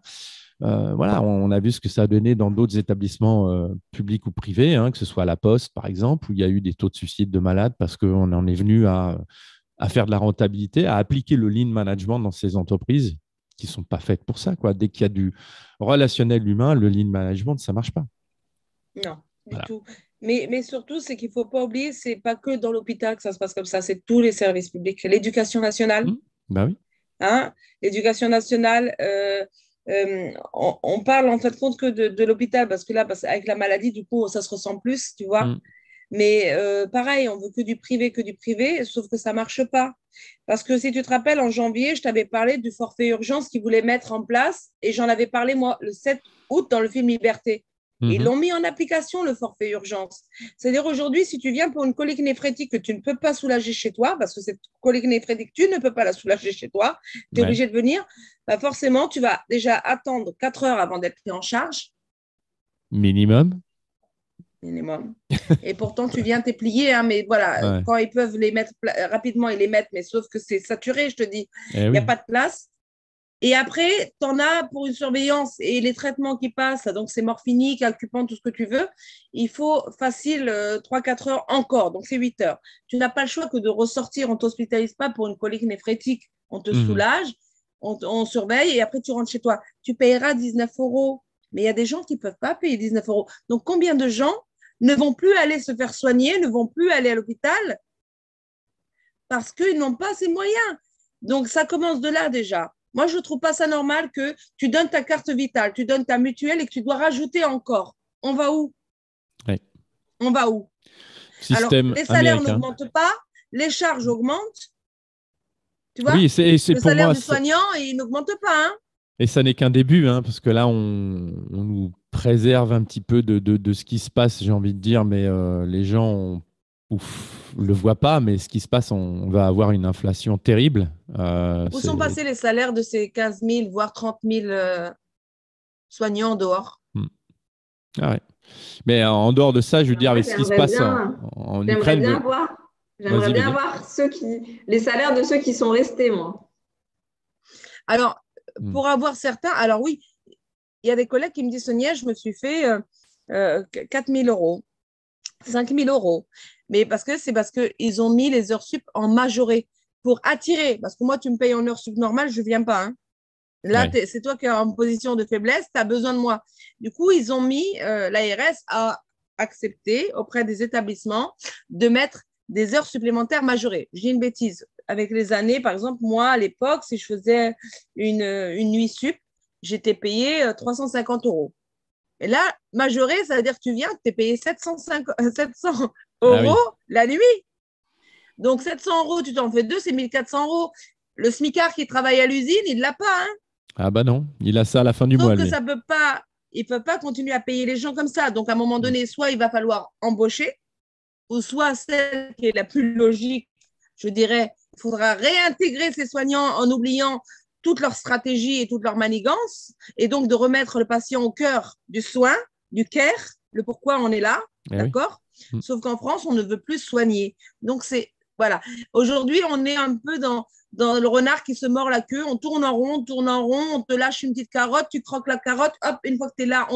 Voilà, on a vu ce que ça a donné dans d'autres établissements publics ou privés, hein, que ce soit à la Poste, par exemple, où il y a eu des taux de suicide de malades parce qu'on en est venu à faire de la rentabilité, à appliquer le lean management dans ces entreprises qui ne sont pas faites pour ça, quoi. Dès qu'il y a du relationnel humain, le lean management, ça ne marche pas. Non, du tout. Mais surtout, c'est qu'il ne faut pas oublier, ce n'est pas que dans l'hôpital que ça se passe comme ça, c'est tous les services publics. L'éducation nationale. Ben oui. Hein, l'éducation nationale, on parle en fait compte que de l'hôpital, parce que là, avec la maladie, du coup, ça se ressent plus, tu vois. Mais pareil, on veut que du privé, sauf que ça ne marche pas. Parce que si tu te rappelles, en janvier, je t'avais parlé du forfait urgence qu'ils voulaient mettre en place, et j'en avais parlé, moi, le 7 août dans le film Liberté. Ils l'ont mis en application, le forfait urgence. C'est-à-dire aujourd'hui, si tu viens pour une colique néphrétique que tu ne peux pas soulager chez toi, parce que cette colique néphrétique, tu ne peux pas la soulager chez toi, tu es obligé de venir, bah forcément, tu vas déjà attendre 4 heures avant d'être pris en charge. Minimum. Et pourtant, tu viens t'es plié, hein, mais voilà, quand ils peuvent les mettre rapidement, ils les mettent, mais sauf que c'est saturé, je te dis. Il n'y a pas de place. Et après, tu en as pour une surveillance et les traitements qui passent, donc c'est morphinique, Calcupan, tout ce que tu veux, il faut facile 3-4 heures encore, donc c'est 8 heures. Tu n'as pas le choix que de ressortir, on ne t'hospitalise pas pour une colique néphrétique, on te soulage, on surveille et après tu rentres chez toi. Tu payeras 19 €, mais il y a des gens qui ne peuvent pas payer 19 €. Donc combien de gens ne vont plus aller se faire soigner, ne vont plus aller à l'hôpital parce qu'ils n'ont pas ces moyens. Donc ça commence de là déjà. Moi, je ne trouve pas ça normal que tu donnes ta carte vitale, tu donnes ta mutuelle et que tu dois rajouter encore. On va où? Ouais. On va où? Alors, Système les salaires américain. n'augmentent pas, les charges augmentent, tu vois? Oui, c'est Le pour salaire moi, du soignant, il n'augmente pas, hein? et ça n'est qu'un début, hein, parce que là, on nous préserve un petit peu de ce qui se passe, j'ai envie de dire, mais les gens le voient pas, mais ce qui se passe, on va avoir une inflation terrible. Où sont passés les salaires de ces 15 000, voire 30 000 soignants dehors? Hmm. Ah ouais. Mais en dehors de ça, je veux dire, Moi, avec ce qui se passe en j'aimerais Ukraine, bien voir, j'aimerais vas-y, bien vas-y. voir les salaires de ceux qui sont restés, moi. Alors, Hmm. pour avoir certains, alors oui, il y a des collègues qui me disent, Sonia, je me suis fait 4 000 euros, 5 000 euros. Mais c'est parce qu'ils ont mis les heures sup en majoré pour attirer. Parce que moi, tu me payes en heures sup normales, je ne viens pas, hein. Là, Ouais. c'est toi qui es en position de faiblesse, tu as besoin de moi. Du coup, ils ont mis, l'ARS a accepté auprès des établissements de mettre des heures supplémentaires majorées. Je dis une bêtise. Avec les années, par exemple, moi, à l'époque, si je faisais une nuit sup, j'étais payé 350 euros. Et là, majoré, ça veut dire que tu viens, tu es payé 700 Ah euros oui. la nuit. Donc, 700 euros, tu t'en fais deux, c'est 1 400 euros. Le smicard qui travaille à l'usine, il ne l'a pas, hein. Ah bah non, il a ça à la fin du mois, Sauf que lui. ça peut pas, il peut pas continuer à payer les gens comme ça. Donc, à un moment Hmm. donné, soit il va falloir embaucher, ou soit celle qui est la plus logique, je dirais, il faudra réintégrer ces soignants en oubliant toute leur stratégie et toute leur manigance, et donc de remettre le patient au cœur du soin, du care, le pourquoi on est là, Eh oui. d'accord? Hmm. Sauf qu'en France, on ne veut plus soigner. Donc, voilà. Aujourd'hui, on est un peu dans le renard qui se mord la queue, on tourne en rond, on te lâche une petite carotte, tu croques la carotte, hop, une fois que tu es là,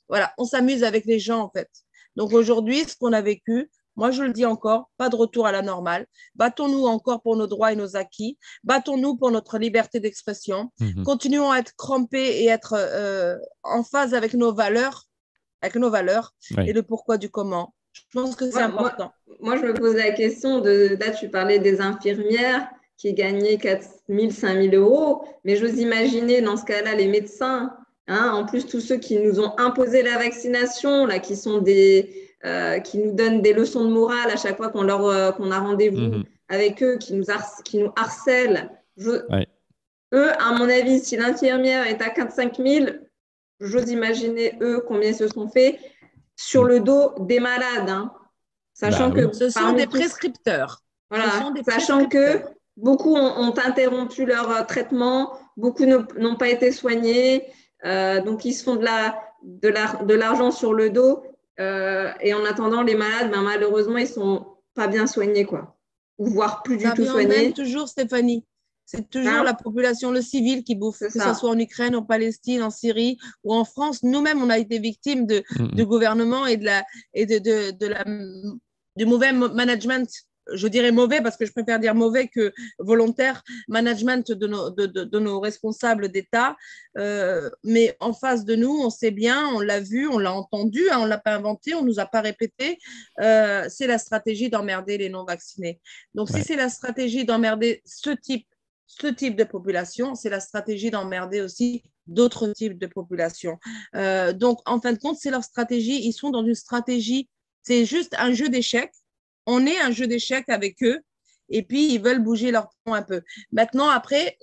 voilà, on s'amuse avec les gens, en fait. Donc aujourd'hui, ce qu'on a vécu, moi je le dis encore, pas de retour à la normale. Battons-nous encore pour nos droits et nos acquis. Battons-nous pour notre liberté d'expression. Mhm. Continuons à être crampés et être en phase avec nos valeurs et Ouais. le pourquoi du comment. Je pense que c'est Moi, moi, important. moi, je me pose la question là, tu parlais des infirmières qui gagnaient 4 000, 5 000 euros, mais j'ose imaginer dans ce cas-là les médecins, hein, en plus tous ceux qui nous ont imposé la vaccination, là, qui nous donnent des leçons de morale à chaque fois qu'on a rendez-vous Mhm. avec eux, qui nous harcèlent. Ouais. Eux, à mon avis, si l'infirmière est à 4 000, 5 000, j'ose imaginer eux combien ils se sont fait sur Hmm. le dos des malades, hein. Bah Sachant oui. que Ce sont des parmi tous, prescripteurs. Ce voilà, sont des sachant que prescripteurs. beaucoup ont interrompu leur traitement, beaucoup n'ont pas été soignés, donc ils se font de l'argent sur le dos, et en attendant, les malades, ben, malheureusement, ils sont pas bien soignés, quoi, ou voire plus du Ça tout emmène soignés, toujours, Stéphanie. C'est toujours hein, la population, le civil qui bouffe, c'est que ce ça. soit en Ukraine, en Palestine, en Syrie ou en France. Nous-mêmes, on a été victimes Mhm. du gouvernement et du mauvais management. Je dirais mauvais parce que je préfère dire mauvais que volontaire, management de nos responsables d'État. Mais en face de nous, on sait bien, on l'a vu, on l'a entendu, hein, on ne l'a pas inventé, on ne nous a pas répété. C'est la stratégie d'emmerder les non-vaccinés. Donc, si Ouais. c'est la stratégie d'emmerder ce type de population, c'est la stratégie d'emmerder aussi d'autres types de populations. Donc, en fin de compte, c'est leur stratégie. Ils sont dans une stratégie, c'est juste un jeu d'échecs. On est un jeu d'échecs avec eux et puis ils veulent bouger leur pont un peu. Maintenant, après,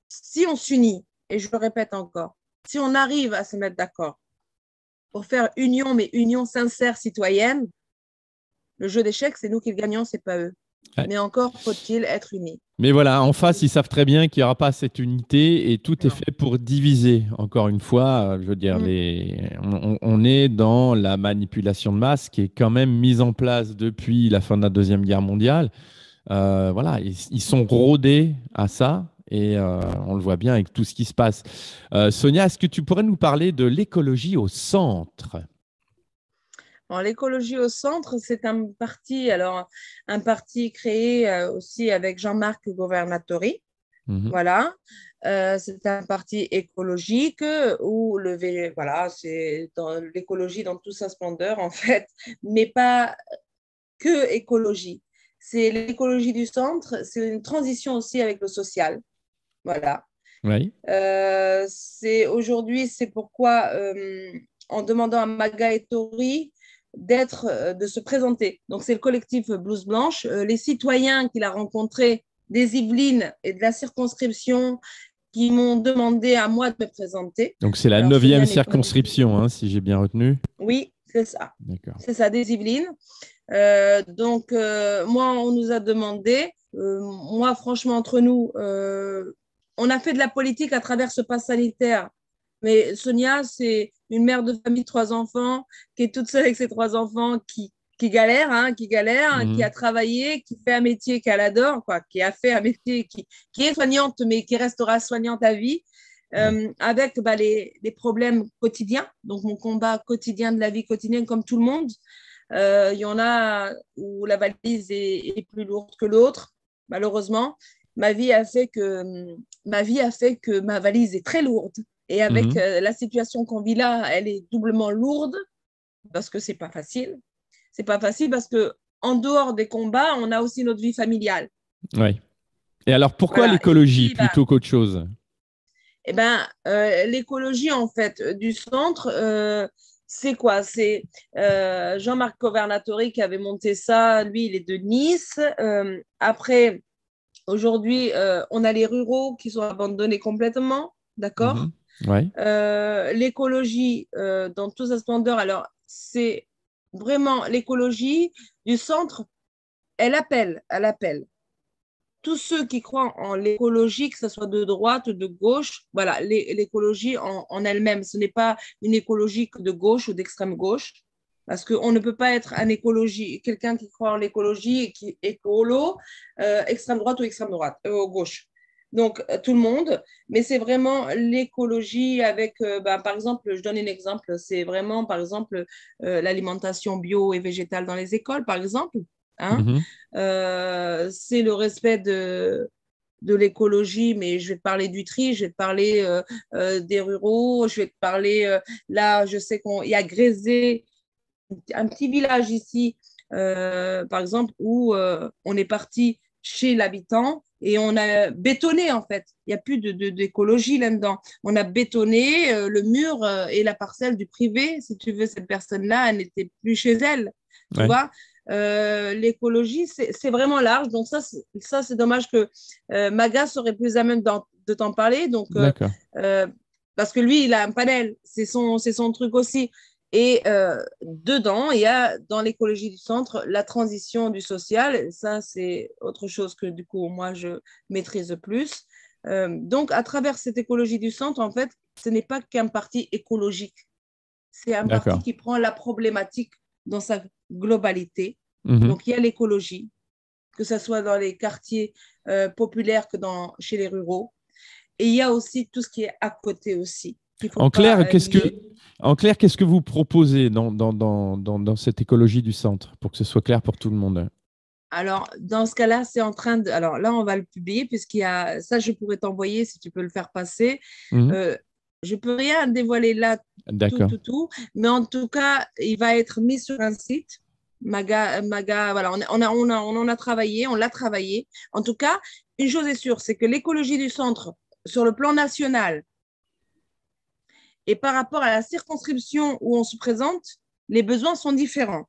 si on s'unit, et je le répète encore, si on arrive à se mettre d'accord pour faire union, mais union sincère citoyenne, le jeu d'échecs, c'est nous qui le gagnons, c'est pas eux. Ouais. Mais encore faut-il être unis. Mais voilà, en face, ils savent très bien qu'il n'y aura pas cette unité et tout est Non. fait pour diviser. Encore une fois, je veux dire, Mm. on est dans la manipulation de masse qui est quand même mise en place depuis la fin de la Deuxième Guerre mondiale. Voilà, ils sont rodés à ça et on le voit bien avec tout ce qui se passe. Sonia, est-ce que tu pourrais nous parler de l'écologie au centre? Alors, l'écologie au centre, c'est un parti créé aussi avec Jean-Marc Governatori. Mhm. Voilà. C'est un parti écologique où voilà, c'est dans l'écologie dans toute sa splendeur, en fait, mais pas que écologie. C'est l'écologie du centre, c'est une transition aussi avec le social. Voilà. Oui. Aujourd'hui, c'est pourquoi, en demandant à Maga et Tori de se présenter. Donc, c'est le collectif Blouse Blanche. Les citoyens qu'il a rencontrés des Yvelines et de la circonscription qui m'ont demandé à moi de me présenter. Donc, c'est la Alors, 9e Sonia n'est pas du tout. circonscription, hein, si j'ai bien retenu. Oui, c'est ça. D'accord. C'est ça, des Yvelines. Moi, on nous a demandé, moi, franchement, entre nous, on a fait de la politique à travers ce pass sanitaire. Mais Sonia, c'est une mère de famille de 3 enfants qui est toute seule avec ses 3 enfants, qui galère, qui a travaillé, qui fait un métier qu'elle adore, quoi, qui a fait un métier qui est soignante, mais qui restera soignante à vie, avec les problèmes quotidiens. Donc, mon combat quotidien de la vie quotidienne, comme tout le monde. Il y en a où la valise est plus lourde que l'autre, malheureusement. Ma vie a fait que ma valise est très lourde. Et avec Mhm. la situation qu'on vit là, elle est doublement lourde parce que c'est pas facile. C'est pas facile parce que en dehors des combats, on a aussi notre vie familiale. Oui. Et alors, pourquoi Voilà. Et l'écologie puis, plutôt qu'autre chose? l'écologie en fait du centre, c'est quoi? C'est Jean-Marc Governatori qui avait monté ça. Lui, il est de Nice. Après, aujourd'hui, on a les ruraux qui sont abandonnés complètement, d'accord? Mhm. Ouais. L'écologie dans toute sa splendeur. Alors, c'est vraiment l'écologie du centre. Elle appelle tous ceux qui croient en l'écologie, que ce soit de droite ou de gauche. Voilà, l'écologie en elle-même, ce n'est pas une écologie de gauche ou d'extrême gauche, parce qu'on ne peut pas être quelqu'un qui croit en l'écologie et qui est écolo, extrême droite ou extrême droite, gauche. Donc, tout le monde, mais c'est vraiment l'écologie avec, par exemple, je donne un exemple, c'est vraiment, par exemple, l'alimentation bio et végétale dans les écoles, par exemple. Hein. Mhm. C'est le respect de l'écologie, mais je vais te parler du tri, je vais te parler des ruraux, je vais te parler, là, je sais qu'il y a Grésé, un petit village ici, par exemple, où on est parti chez l'habitant et on a bétonné, en fait. Il n'y a plus d'écologie là-dedans. On a bétonné le mur et la parcelle du privé. Si tu veux, cette personne-là, elle n'était plus chez elle. Tu Ouais. vois, l'écologie, c'est vraiment large. Donc, ça c'est dommage que Maga serait plus à même de t'en parler. Donc, D'accord. parce que lui, il a un panel. C'est son truc aussi. Et dedans, il y a dans l'écologie du centre la transition du social. Ça, c'est autre chose que du coup, moi, je maîtrise plus. Donc, à travers cette écologie du centre, en fait, ce n'est pas qu'un parti écologique. C'est un parti D'accord. qui prend la problématique dans sa globalité. Mhm. Donc, il y a l'écologie, que ce soit dans les quartiers populaires que chez les ruraux. Et il y a aussi tout ce qui est à côté aussi, qu'il ne faut En clair, pas nier. qu'est-ce que vous proposez dans cette écologie du centre pour que ce soit clair pour tout le monde? Alors, dans ce cas-là, c'est en train de… Alors là, on va le publier puisqu'il y a… Ça, je pourrais t'envoyer si tu peux le faire passer. Mhm. Je ne peux rien dévoiler là, D'accord. mais en tout cas, il va être mis sur un site. Maga, voilà, on en a travaillé, on l'a travaillé. En tout cas, une chose est sûre, c'est que l'écologie du centre, sur le plan national et par rapport à la circonscription où on se présente, les besoins sont différents.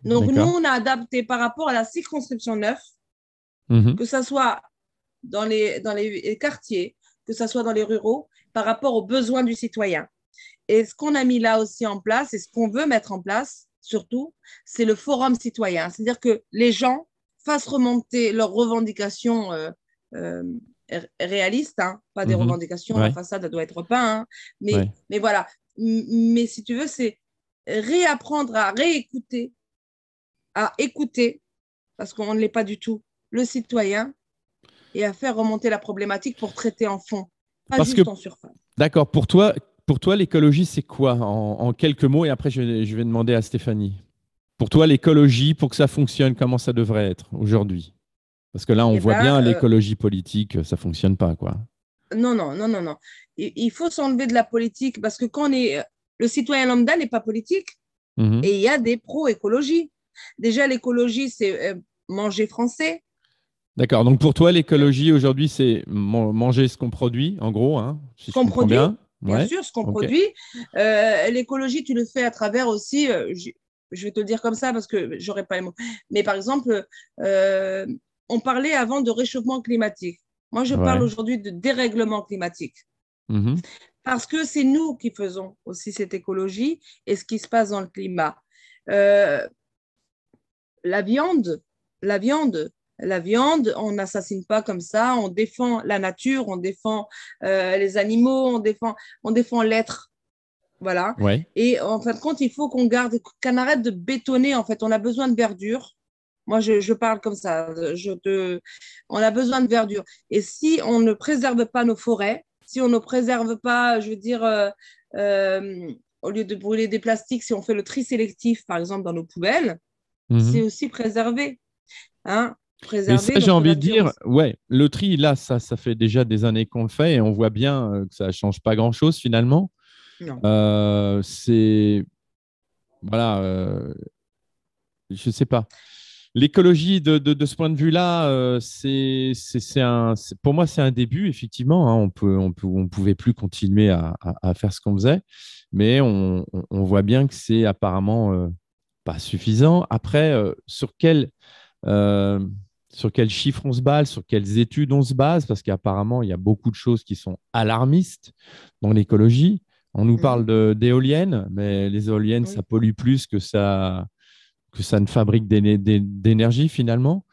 Donc, nous, D'accord. on a adapté par rapport à la circonscription 9, Mhm. que ce soit dans les quartiers, que ce soit dans les ruraux, par rapport aux besoins du citoyen. Et ce qu'on a mis là aussi en place, et ce qu'on veut mettre en place, surtout, c'est le forum citoyen. C'est-à-dire que les gens fassent remonter leurs revendications euh, réalistes, hein, pas des Mhm. revendications, la Ouais. façade, elle doit être peinte, hein, mais, Ouais. mais voilà. Mais si tu veux, c'est réapprendre à réécouter, à écouter, parce qu'on ne l'est pas du tout, le citoyen, et à faire remonter la problématique pour traiter en fond, pas Parce que, juste en surface. d'accord, pour toi, l'écologie, c'est quoi en quelques mots? Et après, je vais demander à Stéphanie. Pour toi, l'écologie, pour que ça fonctionne, comment ça devrait être aujourd'hui? Parce que là, on Eh voit bien, bien l'écologie politique, ça fonctionne pas, quoi. non, non, non, non, non. Il faut s'enlever de la politique parce que quand le citoyen lambda n'est pas politique Mhm. et il y a des pro-écologie. Déjà, l'écologie, c'est manger français, D'accord. Donc pour toi, l'écologie aujourd'hui, c'est manger ce qu'on produit, en gros, hein, si Ce je qu'on comprends produit, bien. bien Ouais. sûr, ce qu'on OK. produit. L'écologie, tu le fais à travers aussi, je vais te le dire comme ça parce que j'aurais pas les mots. Mais par exemple, euh, on parlait avant de réchauffement climatique. Moi, je parle Ouais. aujourd'hui de dérèglement climatique. Mhm. Parce que c'est nous qui faisons aussi cette écologie et ce qui se passe dans le climat. Euh, la viande, la viande, la viande, on n'assassine pas comme ça, on défend la nature, on défend les animaux, on défend l'être. Voilà. Ouais. Et en fin de compte, il faut qu'on arrête de bétonner. En fait, on a besoin de verdure. Moi, je parle comme ça. On a besoin de verdure. Et si on ne préserve pas nos forêts, si on ne préserve pas, je veux dire, euh, au lieu de brûler des plastiques, si on fait le tri sélectif, par exemple, dans nos poubelles, c'est Mhm. aussi préserver, hein, Mais ça, préserver j'ai notre envie de nature dire, aussi. ouais, le tri, là, ça fait déjà des années qu'on le fait et on voit bien que ça ne change pas grand-chose finalement. Non. C'est, voilà, je ne sais pas. L'écologie, de ce point de vue-là, pour moi, c'est un début, effectivement, hein. On pouvait plus continuer à faire ce qu'on faisait, mais on voit bien que c'est apparemment pas suffisant. Après, euh, sur quels chiffres on se base, sur quelles études on se base, parce qu'apparemment, il y a beaucoup de choses qui sont alarmistes dans l'écologie. On nous parle Mhm. d'éoliennes, mais les éoliennes, ça Oui. pollue plus que ça ne fabrique d'énergie finalement.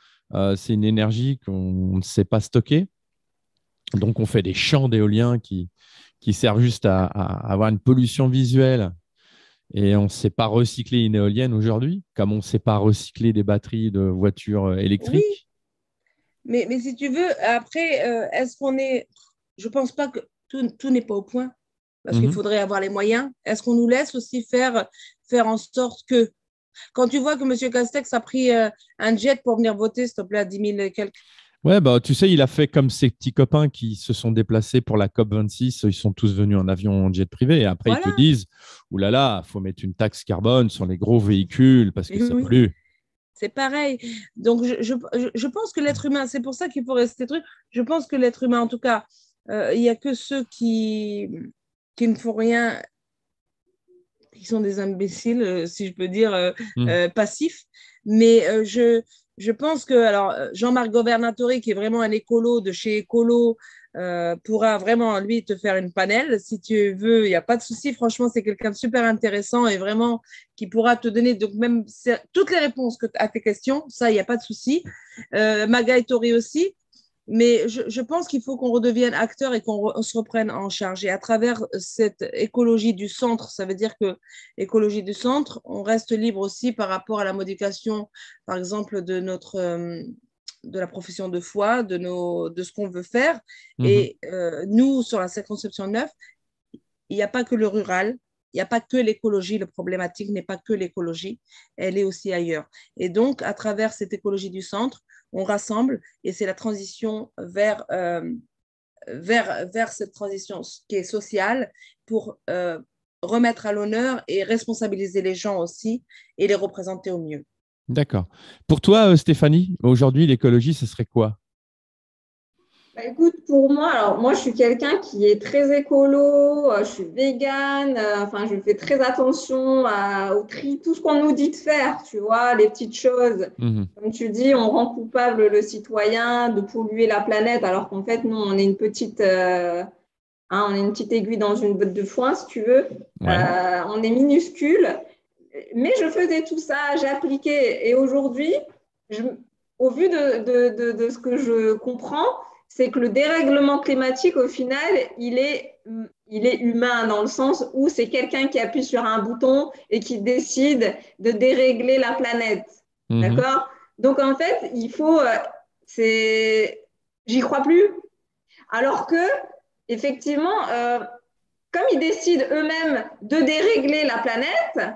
C'est une énergie qu'on ne sait pas stocker. Donc, on fait des champs d'éoliens qui servent juste à avoir une pollution visuelle. Et on ne sait pas recycler une éolienne aujourd'hui, comme on ne sait pas recycler des batteries de voitures Oui, électriques. mais si tu veux, après, est-ce qu'on est. Je pense pas que tout n'est pas au point. Parce qu'il Mhm. faudrait avoir les moyens. Est-ce qu'on nous laisse aussi faire en sorte que, quand tu vois que M. Castex a pris un jet pour venir voter, s'il te plaît, à 10 000 et quelques. Ouais, bah, tu sais, il a fait comme ses petits copains qui se sont déplacés pour la COP26. Ils sont tous venus en avion en jet privé. Et après, ils te Voilà. disent, oulala, là là, faut mettre une taxe carbone sur les gros véhicules parce que Et ça oui, pollue. c'est pareil. Donc, je pense que l'être humain, c'est pour ça qu'il faut rester truc. Je pense que l'être humain, en tout cas, il n'y a que ceux qui ne font rien, qui sont des imbéciles, si je peux dire, Mhm. passifs. Mais je pense que alors Jean-Marc Governatori, qui est vraiment un écolo de chez Écolo, pourra vraiment, lui, te faire une panel. Si tu veux, il n'y a pas de souci. Franchement, c'est quelqu'un de super intéressant et vraiment qui pourra te donner donc même toutes les réponses à tes questions. Ça, il n'y a pas de souci. Maga et Tori aussi. Mais je pense qu'il faut qu'on redevienne acteur et qu'on se reprenne en charge. Et à travers cette écologie du centre, ça veut dire que écologie du centre, on reste libre aussi par rapport à la modification, par exemple, de la profession de foi, de ce qu'on veut faire. Mhm. Et nous, sur la circonscription 9, il n'y a pas que le rural, il n'y a pas que l'écologie. Le problématique n'est pas que l'écologie, elle est aussi ailleurs. Et donc, à travers cette écologie du centre, on rassemble et c'est la transition vers cette transition qui est sociale pour remettre à l'honneur et responsabiliser les gens aussi et les représenter au mieux. D'accord. Pour toi, Stéphanie, aujourd'hui, l'écologie, ce serait quoi? Bah, écoute, pour moi, alors moi je suis quelqu'un qui est très écolo, je suis végane, enfin je fais très attention au tri, tout ce qu'on nous dit de faire, tu vois, les petites choses. Mhm. Comme tu dis, on rend coupable le citoyen de polluer la planète, alors qu'en fait, nous, on est une petite aiguille dans une botte de foin, si tu veux. Ouais. On est minuscule, mais je faisais tout ça, j'appliquais. Et aujourd'hui, je, au vu de ce que je comprends, c'est que le dérèglement climatique, au final, il est humain dans le sens où c'est quelqu'un qui appuie sur un bouton et qui décide de dérégler la planète. Mhm. D'accord? Donc, en fait, j'y crois plus. Alors que, effectivement, comme ils décident eux-mêmes de dérégler la planète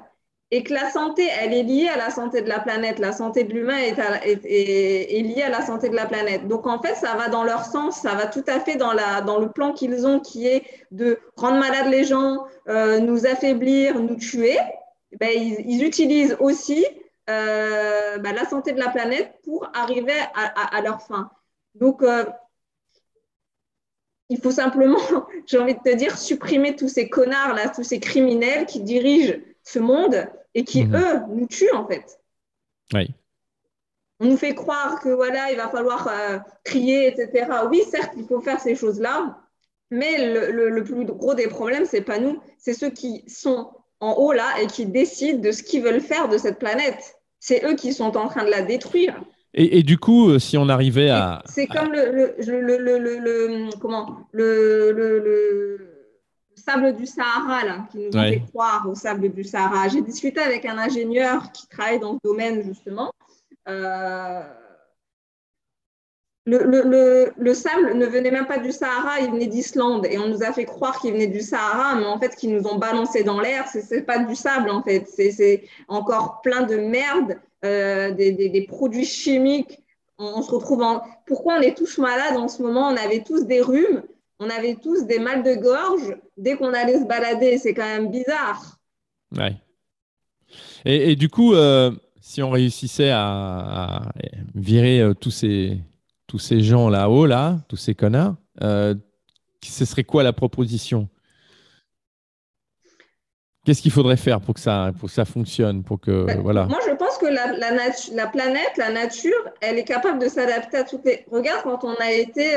et que la santé, elle est liée à la santé de la planète, la santé de l'humain est liée à la santé de la planète. Donc en fait, ça va dans leur sens, ça va tout à fait dans le plan qu'ils ont qui est de rendre malades les gens, nous affaiblir, nous tuer. Ben, ils utilisent aussi la santé de la planète pour arriver à leur fin. Donc, il faut simplement, j'ai envie de te dire, supprimer tous ces connards là, tous ces criminels qui dirigent ce monde et qui, eux, nous tuent en fait. Oui. On nous fait croire que voilà, il va falloir crier, etc. Oui, certes, il faut faire ces choses-là, mais le plus gros des problèmes, c'est pas nous, c'est ceux qui sont en haut là et qui décident de ce qu'ils veulent faire de cette planète. C'est eux qui sont en train de la détruire. Et du coup, si on arrivait à… C'est comme le sable du Sahara, là, qui nous ont fait Ouais. croire au sable du Sahara. J'ai discuté avec un ingénieur qui travaille dans ce domaine, justement. Euh, le sable ne venait même pas du Sahara, il venait d'Islande. Et on nous a fait croire qu'il venait du Sahara, mais en fait, ce qu'ils nous ont balancé dans l'air, ce n'est pas du sable, en fait. C'est encore plein de merde, des produits chimiques. On se retrouve en… Pourquoi on est tous malades en ce moment? On avait tous des rhumes, on avait tous des mal de gorge dès qu'on allait se balader. C'est quand même bizarre. Ouais. Et du coup, si on réussissait à virer tous ces gens là-haut, là, tous ces connards, ce serait quoi la proposition? Qu'est-ce qu'il faudrait faire pour que ça fonctionne, pour que, voilà. Moi, je pense que la planète, la nature, elle est capable de s'adapter à toutes les… Regarde, quand on a été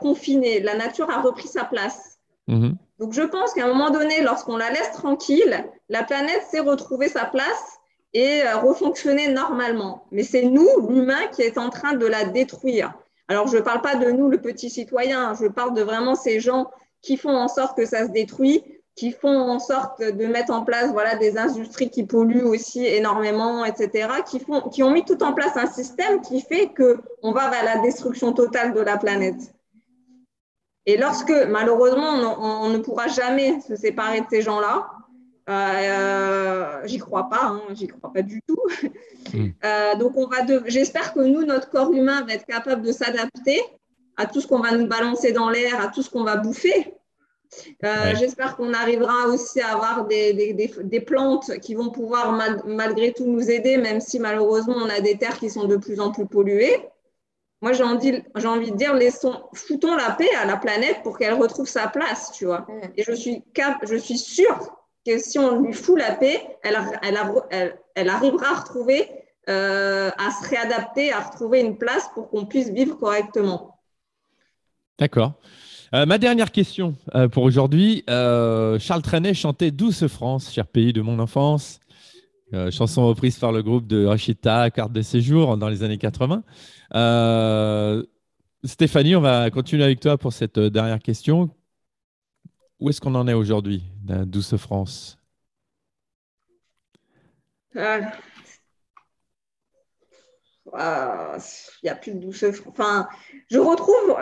confiné, la nature a repris sa place. Mhm. Donc, je pense qu'à un moment donné, lorsqu'on la laisse tranquille, la planète sait retrouver sa place et refonctionner normalement. Mais c'est nous, l'humain, qui est en train de la détruire. Alors, je ne parle pas de nous, le petit citoyen, je parle de vraiment ces gens qui font en sorte que ça se détruit, qui font en sorte de mettre en place voilà, des industries qui polluent aussi énormément, etc., qui ont mis tout en place un système qui fait qu'on va vers la destruction totale de la planète. Et lorsque, malheureusement, on ne pourra jamais se séparer de ces gens-là, j'y crois pas, hein, j'y crois pas du tout. Donc, j'espère que nous, notre corps humain va être capable de s'adapter à tout ce qu'on va nous balancer dans l'air, à tout ce qu'on va bouffer. Ouais. J'espère qu'on arrivera aussi à avoir des plantes qui vont pouvoir malgré tout nous aider, même si malheureusement on a des terres qui sont de plus en plus polluées. Moi, j'ai envie de dire, foutons la paix à la planète pour qu'elle retrouve sa place, tu vois. Et je suis sûre que si on lui fout la paix, elle arrivera à retrouver, à se réadapter, à retrouver une place pour qu'on puisse vivre correctement. D'accord. Ma dernière question pour aujourd'hui. Charles Trenet chantait Douce France, cher pays de mon enfance. Chanson reprise par le groupe de Rachita, Carte de séjour dans les années 80. Stéphanie, on va continuer avec toi pour cette dernière question. Où est-ce qu'on en est aujourd'hui, la Douce France? Il n'y a plus de douceur. Enfin, je retrouve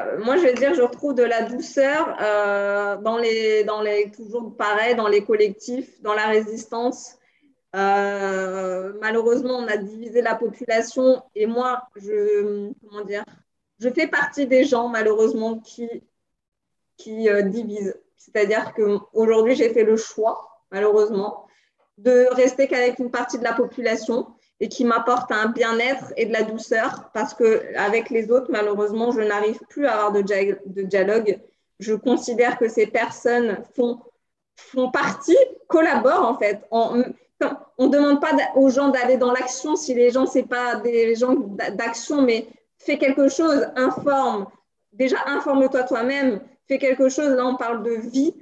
de la douceur toujours pareil, dans les collectifs, dans la résistance. Malheureusement, on a divisé la population et moi, je fais partie des gens, malheureusement, qui divisent. C'est-à-dire qu'aujourd'hui, j'ai fait le choix, malheureusement, de rester qu'avec une partie de la population et qui m'apporte un bien-être et de la douceur parce qu'avec les autres, malheureusement, je n'arrive plus à avoir de dialogue. Je considère que ces personnes font partie, collaborent en fait. On ne demande pas aux gens d'aller dans l'action si les gens, ce n'est pas des gens d'action, mais fais quelque chose, informe-toi toi-même, fais quelque chose. Là, on parle de vie,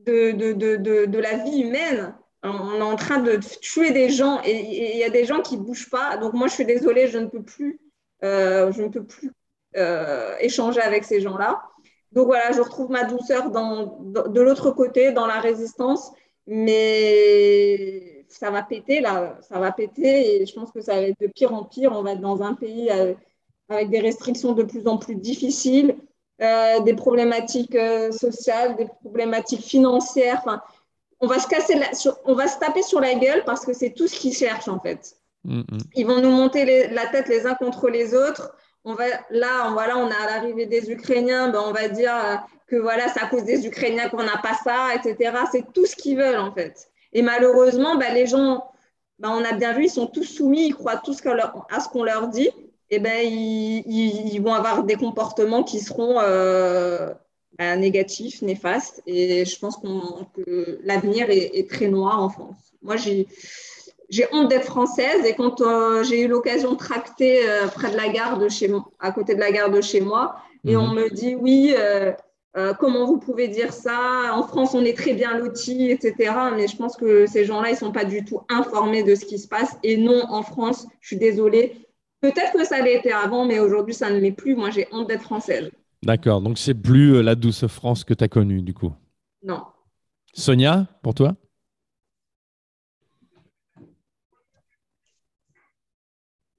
de la vie humaine. On est en train de tuer des gens et il y a des gens qui ne bougent pas. Donc, moi, je suis désolée, je ne peux plus échanger avec ces gens-là. Donc, voilà, je retrouve ma douceur de l'autre côté, dans la résistance. Mais ça va péter, là. Ça va péter et je pense que ça va être de pire en pire. On va être dans un pays avec des restrictions de plus en plus difficiles, des problématiques sociales, des problématiques financières. Enfin, on va se taper sur la gueule parce que c'est tout ce qu'ils cherchent en fait. Ils vont nous monter la tête les uns contre les autres. On a à l'arrivée des Ukrainiens, on va dire que voilà, c'est à cause des Ukrainiens qu'on n'a pas ça, etc. C'est tout ce qu'ils veulent en fait. Et malheureusement, les gens, on a bien vu, ils sont tous soumis, ils croient tous à ce qu'on leur dit. eh ben, ils vont avoir des comportements qui seront négatifs, néfastes. Et je pense que l'avenir est très noir en France. Moi, j'ai honte d'être française et quand j'ai eu l'occasion de tracter près de la gare de chez moi, à côté de la gare de chez moi, et on me dit oui, comment vous pouvez dire ça? En France, on est très bien lotis, etc. Mais je pense que ces gens-là, ils ne sont pas du tout informés de ce qui se passe. Et non, en France, je suis désolée. Peut-être que ça l'ait été avant, mais aujourd'hui, ça ne l'est plus. Moi, j'ai honte d'être française. D'accord, donc c'est plus la douce France que tu as connue, du coup. Non. Sonia, pour toi?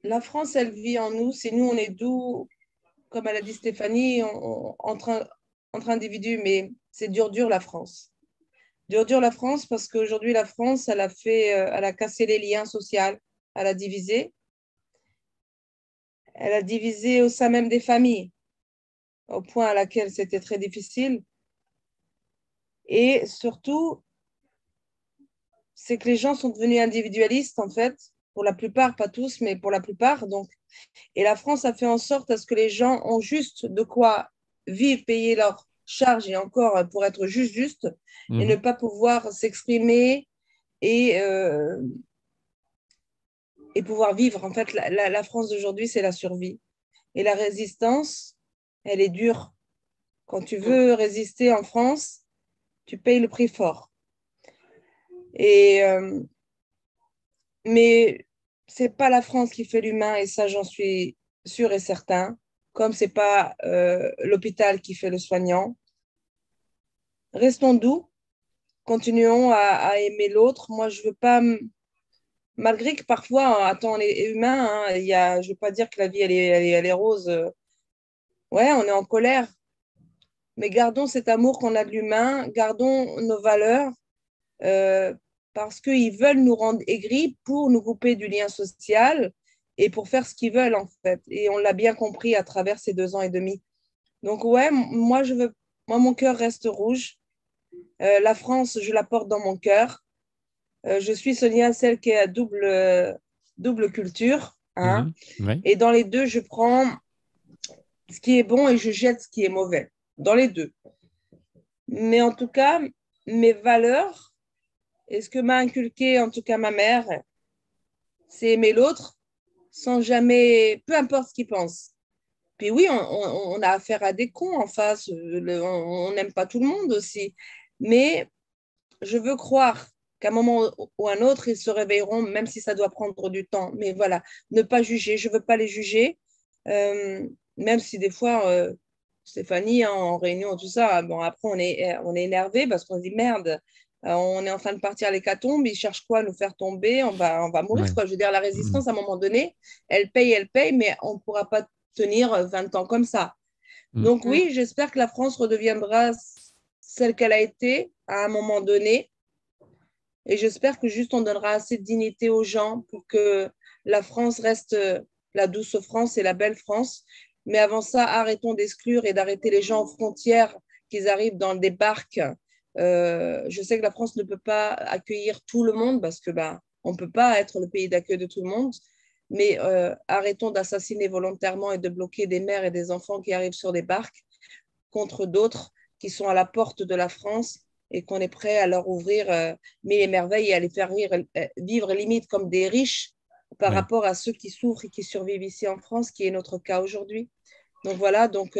La France, elle vit en nous. C'est nous, on est doux, comme elle a dit Stéphanie, entre individus, mais c'est dur la France. Dur la France parce qu'aujourd'hui, la France, elle a cassé les liens sociaux, elle a divisé. Elle a divisé au sein même des familles, au point à laquelle c'était très difficile. Et surtout, c'est que les gens sont devenus individualistes, en fait, pour la plupart, pas tous, mais pour la plupart. Donc, et la France a fait en sorte à ce que les gens ont juste de quoi vivre, payer leurs charges et encore pour être juste, et ne pas pouvoir s'exprimer et, euh, et pouvoir vivre. En fait, la France d'aujourd'hui, c'est la survie. Et la résistance, elle est dure. Quand tu veux résister en France, tu payes le prix fort. Et, mais c'est pas la France qui fait l'humain, et ça, j'en suis sûre et certain. Comme c'est pas l'hôpital qui fait le soignant. Restons doux, continuons à aimer l'autre. Moi, je veux pas, malgré que parfois, attends, on est humain, hein, je veux pas dire que la vie, elle est rose. Ouais, on est en colère, mais gardons cet amour qu'on a de l'humain, gardons nos valeurs, euh, parce qu'ils veulent nous rendre aigris pour nous couper du lien social et pour faire ce qu'ils veulent, en fait. Et on l'a bien compris à travers ces 2 ans et demi. Donc, ouais, moi, mon cœur reste rouge. La France, je la porte dans mon cœur. Je suis Sonia, celle qui est à double culture. Hein. Ouais. Et dans les deux, je prends ce qui est bon et je jette ce qui est mauvais. Dans les deux. Mais en tout cas, mes valeurs et ce que m'a inculqué en tout cas ma mère, c'est aimer l'autre sans jamais, peu importe ce qu'il pense. Puis oui, on a affaire à des cons en face, on n'aime pas tout le monde aussi. Mais je veux croire qu'à un moment ou un autre, ils se réveilleront, même si ça doit prendre du temps. Mais voilà, ne pas juger, je ne veux pas les juger, euh, même si des fois, Stéphanie, hein, en réunion, tout ça, bon, après, on est énervé parce qu'on se dit merde, on est en train de partir à l'hécatombe, ils cherchent quoi à nous faire tomber, on va mourir, Ouais. quoi. Je veux dire, la résistance, à un moment donné, elle paye, mais on ne pourra pas tenir 20 ans comme ça. Donc oui, j'espère que la France redeviendra celle qu'elle a été à un moment donné. Et j'espère que juste on donnera assez de dignité aux gens pour que la France reste la douce France et la belle France. Mais avant ça, arrêtons d'exclure et d'arrêter les gens aux frontières qu'ils arrivent dans des barques. Je sais que la France ne peut pas accueillir tout le monde parce que on ne peut pas être le pays d'accueil de tout le monde. Mais arrêtons d'assassiner volontairement et de bloquer des mères et des enfants qui arrivent sur des barques contre d'autres qui sont à la porte de la France et qu'on est prêt à leur ouvrir mille et merveilles et à les faire vivre limite comme des riches par rapport à ceux qui souffrent et qui survivent ici en France, qui est notre cas aujourd'hui. Donc voilà, donc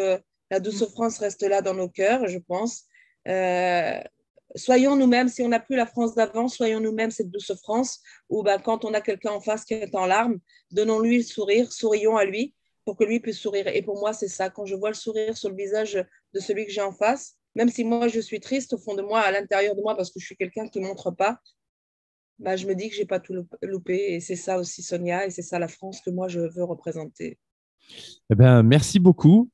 la douce France reste là dans nos cœurs, je pense. Soyons nous-mêmes, si on n'a plus la France d'avant, soyons nous-mêmes cette douce France, où quand on a quelqu'un en face qui est en larmes, donnons-lui le sourire, sourions à lui pour que lui puisse sourire. Et pour moi, c'est ça, quand je vois le sourire sur le visage de celui que j'ai en face, même si moi je suis triste au fond de moi, à l'intérieur de moi, parce que je suis quelqu'un qui ne montre pas, je me dis que je n'ai pas tout loupé. Et c'est ça aussi, Sonia, et c'est ça la France que moi je veux représenter. Eh ben, merci beaucoup,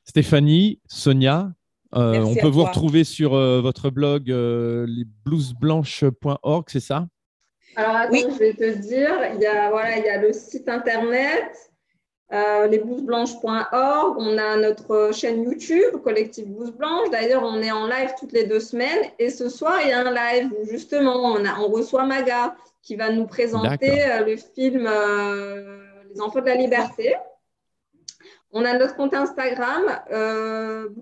Stéphanie, Sonia. On Merci peut à vous toi. retrouver sur votre blog lesblouseblanches.org, c'est ça? Alors, attends, Oui. je vais te dire, il y a le site internet, lesblouseblanches.org. On a notre chaîne YouTube, Collectif Blouse Blanche. D'ailleurs, on est en live toutes les 2 semaines. Et ce soir, il y a un live où justement, on reçoit Maga qui va nous présenter le film Les Enfants de la Liberté. On a notre compte Instagram,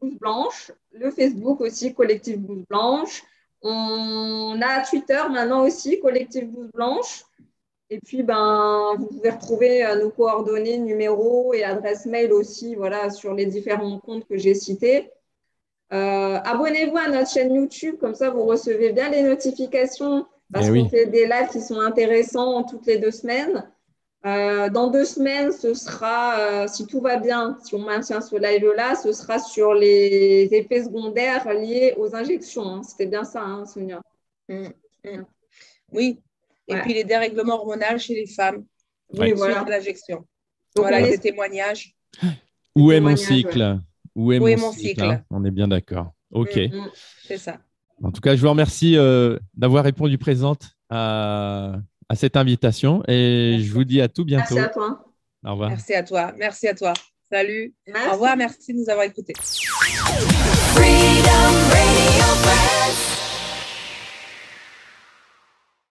Blouse Blanche, le Facebook aussi, Collectif Blouse Blanche. On a Twitter maintenant aussi, Collectif Blouse Blanche. Et puis, vous pouvez retrouver nos coordonnées, numéros et adresse mail aussi, voilà, sur les différents comptes que j'ai cités. Abonnez-vous à notre chaîne YouTube, comme ça vous recevez bien les notifications parce qu'on fait des lives qui sont intéressants toutes les 2 semaines. Dans 2 semaines, ce sera, si tout va bien, si on maintient ce live-là, ce sera sur les effets secondaires liés aux injections. Hein. C'était bien ça, hein, Sonia? Oui. Et puis les dérèglements hormonaux chez les femmes suite à l'injection. Donc, voilà, des témoignages. Où est mon cycle? Où est mon cycle, hein? On est bien d'accord. OK. C'est ça. En tout cas, je vous remercie d'avoir répondu présente à cette invitation et je vous dis à tout bientôt. Merci à toi. Au revoir. Merci à toi. Merci à toi. Salut. Merci. Au revoir. Merci de nous avoir écoutés.